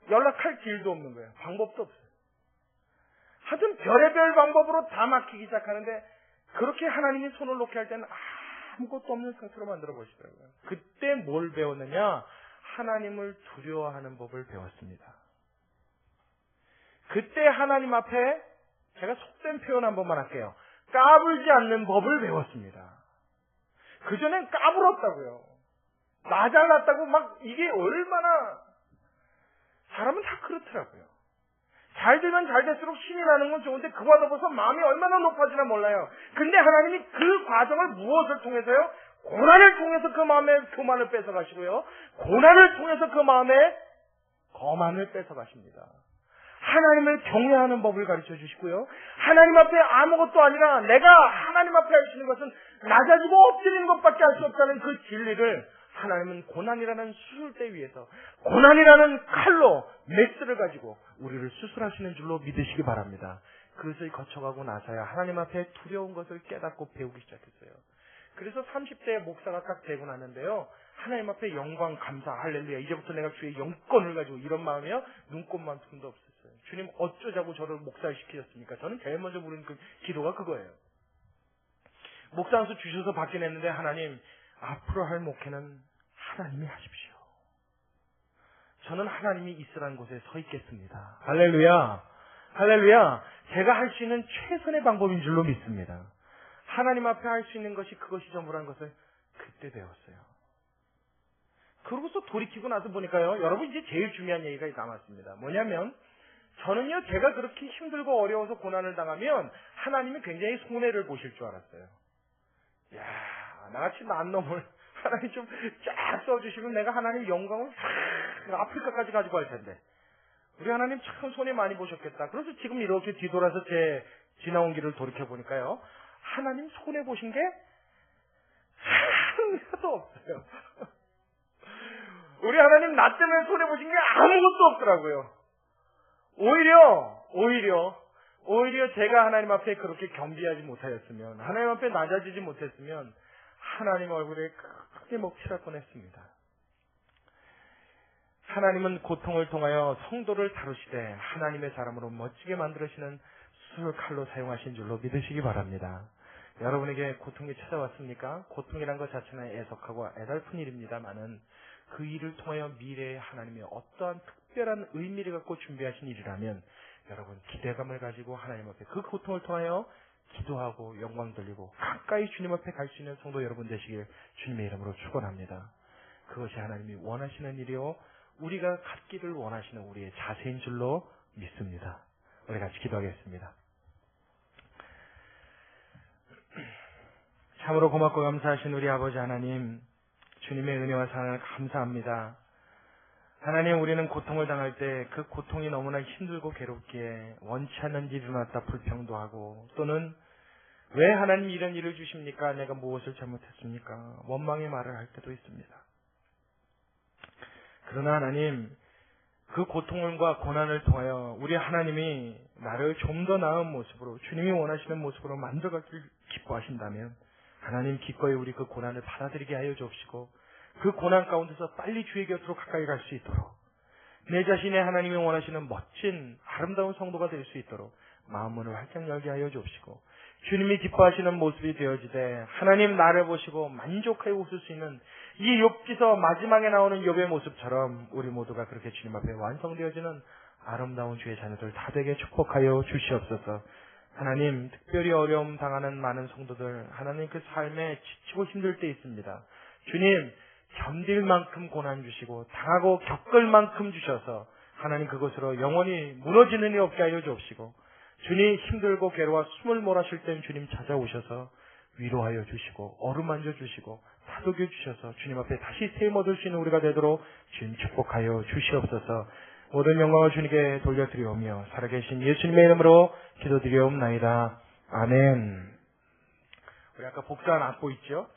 연락할 길도 없는 거예요. 방법도 없어요. 하여튼 별의별 방법으로 다 막히기 시작하는데 그렇게 하나님이 손을 놓게 할 때는 아무것도 없는 상태로 만들어 보시더라고요. 그때 뭘 배웠느냐? 하나님을 두려워하는 법을 배웠습니다. 그때 하나님 앞에 제가 속된 표현 한 번만 할게요. 까불지 않는 법을 배웠습니다. 그전엔 까불었다고요. 나 잘났다고 막 이게 얼마나 사람은 다 그렇더라고요. 잘 되면 잘 될수록 신이 나는 건 좋은데 그와 더불어서 마음이 얼마나 높아지나 몰라요. 근데 하나님이 그 과정을 무엇을 통해서요? 고난을 통해서 그 마음의 교만을 뺏어가시고요. 고난을 통해서 그 마음의 거만을 뺏어가십니다. 하나님을 경외하는 법을 가르쳐 주시고요. 하나님 앞에 아무것도 아니라 내가 하나님 앞에 할 수 있는 것은 낮아지고 엎드리는 것밖에 할 수 없다는 그 진리를 하나님은 고난이라는 수술대 위에서 고난이라는 칼로 메스를 가지고 우리를 수술하시는 줄로 믿으시기 바랍니다. 그것을 거쳐가고 나서야 하나님 앞에 두려운 것을 깨닫고 배우기 시작했어요. 그래서 30대에 목사가 딱 되고 났는데요. 하나님 앞에 영광, 감사, 할렐루야. 이제부터 내가 주의 영권을 가지고 이런 마음이요. 눈꼽만큼도 없었어요. 주님 어쩌자고 저를 목사시키셨습니까? 저는 제일 먼저 부르는 그 기도가 그거예요. 목사 안수 주셔서 받긴 했는데 하나님 앞으로 할 목회는 하나님이 하십시오. 저는 하나님이 있으라는 곳에 서 있겠습니다. 할렐루야. 할렐루야. 제가 할 수 있는 최선의 방법인 줄로 믿습니다. 하나님 앞에 할 수 있는 것이 그것이 전부라는 것을 그때 배웠어요. 그러고서 돌이키고 나서 보니까요. 여러분 이제 제일 중요한 얘기가 남았습니다. 뭐냐면 저는요. 제가 그렇게 힘들고 어려워서 고난을 당하면 하나님이 굉장히 손해를 보실 줄 알았어요. 야, 나같이 난 놈을 하나님 좀 쫙 써주시면 내가 하나님 영광을 싹 아프리카까지 가지고 갈 텐데. 우리 하나님 참 손해 많이 보셨겠다. 그래서 지금 이렇게 뒤돌아서 제 지나온 길을 돌이켜보니까요. 하나님 손해 보신 게 하나도 없어요. 우리 하나님 나 때문에 손해 보신 게 아무것도 없더라고요. 오히려 제가 하나님 앞에 그렇게 겸비하지 못하였으면, 하나님 앞에 낮아지지 못했으면 하나님 얼굴에 크게 먹칠할 뻔했습니다. 하나님은 고통을 통하여 성도를 다루시되 하나님의 사람으로 멋지게 만들으시는 수술 칼로 사용하신 줄로 믿으시기 바랍니다. 여러분에게 고통이 찾아왔습니까? 고통이란 것 자체는 애석하고 애달픈 일입니다만은 그 일을 통하여 미래에 하나님이 어떠한 특별한 의미를 갖고 준비하신 일이라면 여러분 기대감을 가지고 하나님 앞에 그 고통을 통하여 기도하고 영광 돌리고 가까이 주님 앞에 갈 수 있는 성도 여러분 되시길 주님의 이름으로 축원합니다. 그것이 하나님이 원하시는 일이요 우리가 갖기를 원하시는 우리의 자세인 줄로 믿습니다. 우리 같이 기도하겠습니다. 참으로 고맙고 감사하신 우리 아버지 하나님, 주님의 은혜와 사랑을 감사합니다. 하나님, 우리는 고통을 당할 때 그 고통이 너무나 힘들고 괴롭기에 원치 않는 일이 일어났다 불평도 하고, 또는 왜 하나님 이런 일을 주십니까? 내가 무엇을 잘못했습니까? 원망의 말을 할 때도 있습니다. 그러나 하나님, 그 고통과 고난을 통하여 우리 하나님이 나를 좀 더 나은 모습으로, 주님이 원하시는 모습으로 만들어가길 기뻐하신다면 하나님 기꺼이 우리 그 고난을 받아들이게 하여 주옵시고, 그 고난 가운데서 빨리 주의 곁으로 가까이 갈 수 있도록, 내 자신의 하나님이 원하시는 멋진 아름다운 성도가 될 수 있도록 마음문을 활짝 열게 하여 주옵시고, 주님이 기뻐하시는 모습이 되어지되 하나님 나를 보시고 만족하여 웃을 수 있는 이 욥기서 마지막에 나오는 욥의 모습처럼 우리 모두가 그렇게 주님 앞에 완성되어지는 아름다운 주의 자녀들 다 되게 축복하여 주시옵소서. 하나님, 특별히 어려움 당하는 많은 성도들, 하나님 그 삶에 지치고 힘들 때 있습니다. 주님, 견딜 만큼 고난 주시고 당하고 겪을 만큼 주셔서 하나님 그것으로 영원히 무너지는 일 없게 하여 주옵시고, 주님 힘들고 괴로워 숨을 몰아쉴 땐 주님 찾아오셔서 위로하여 주시고 어루만져 주시고 다독여 주셔서 주님 앞에 다시 세임 얻을 수 있는 우리가 되도록 주님 축복하여 주시옵소서. 모든 영광을 주님께 돌려드리오며 살아계신 예수님의 이름으로 기도드리옵나이다. 아멘. 우리 아까 복사한 악보 있죠?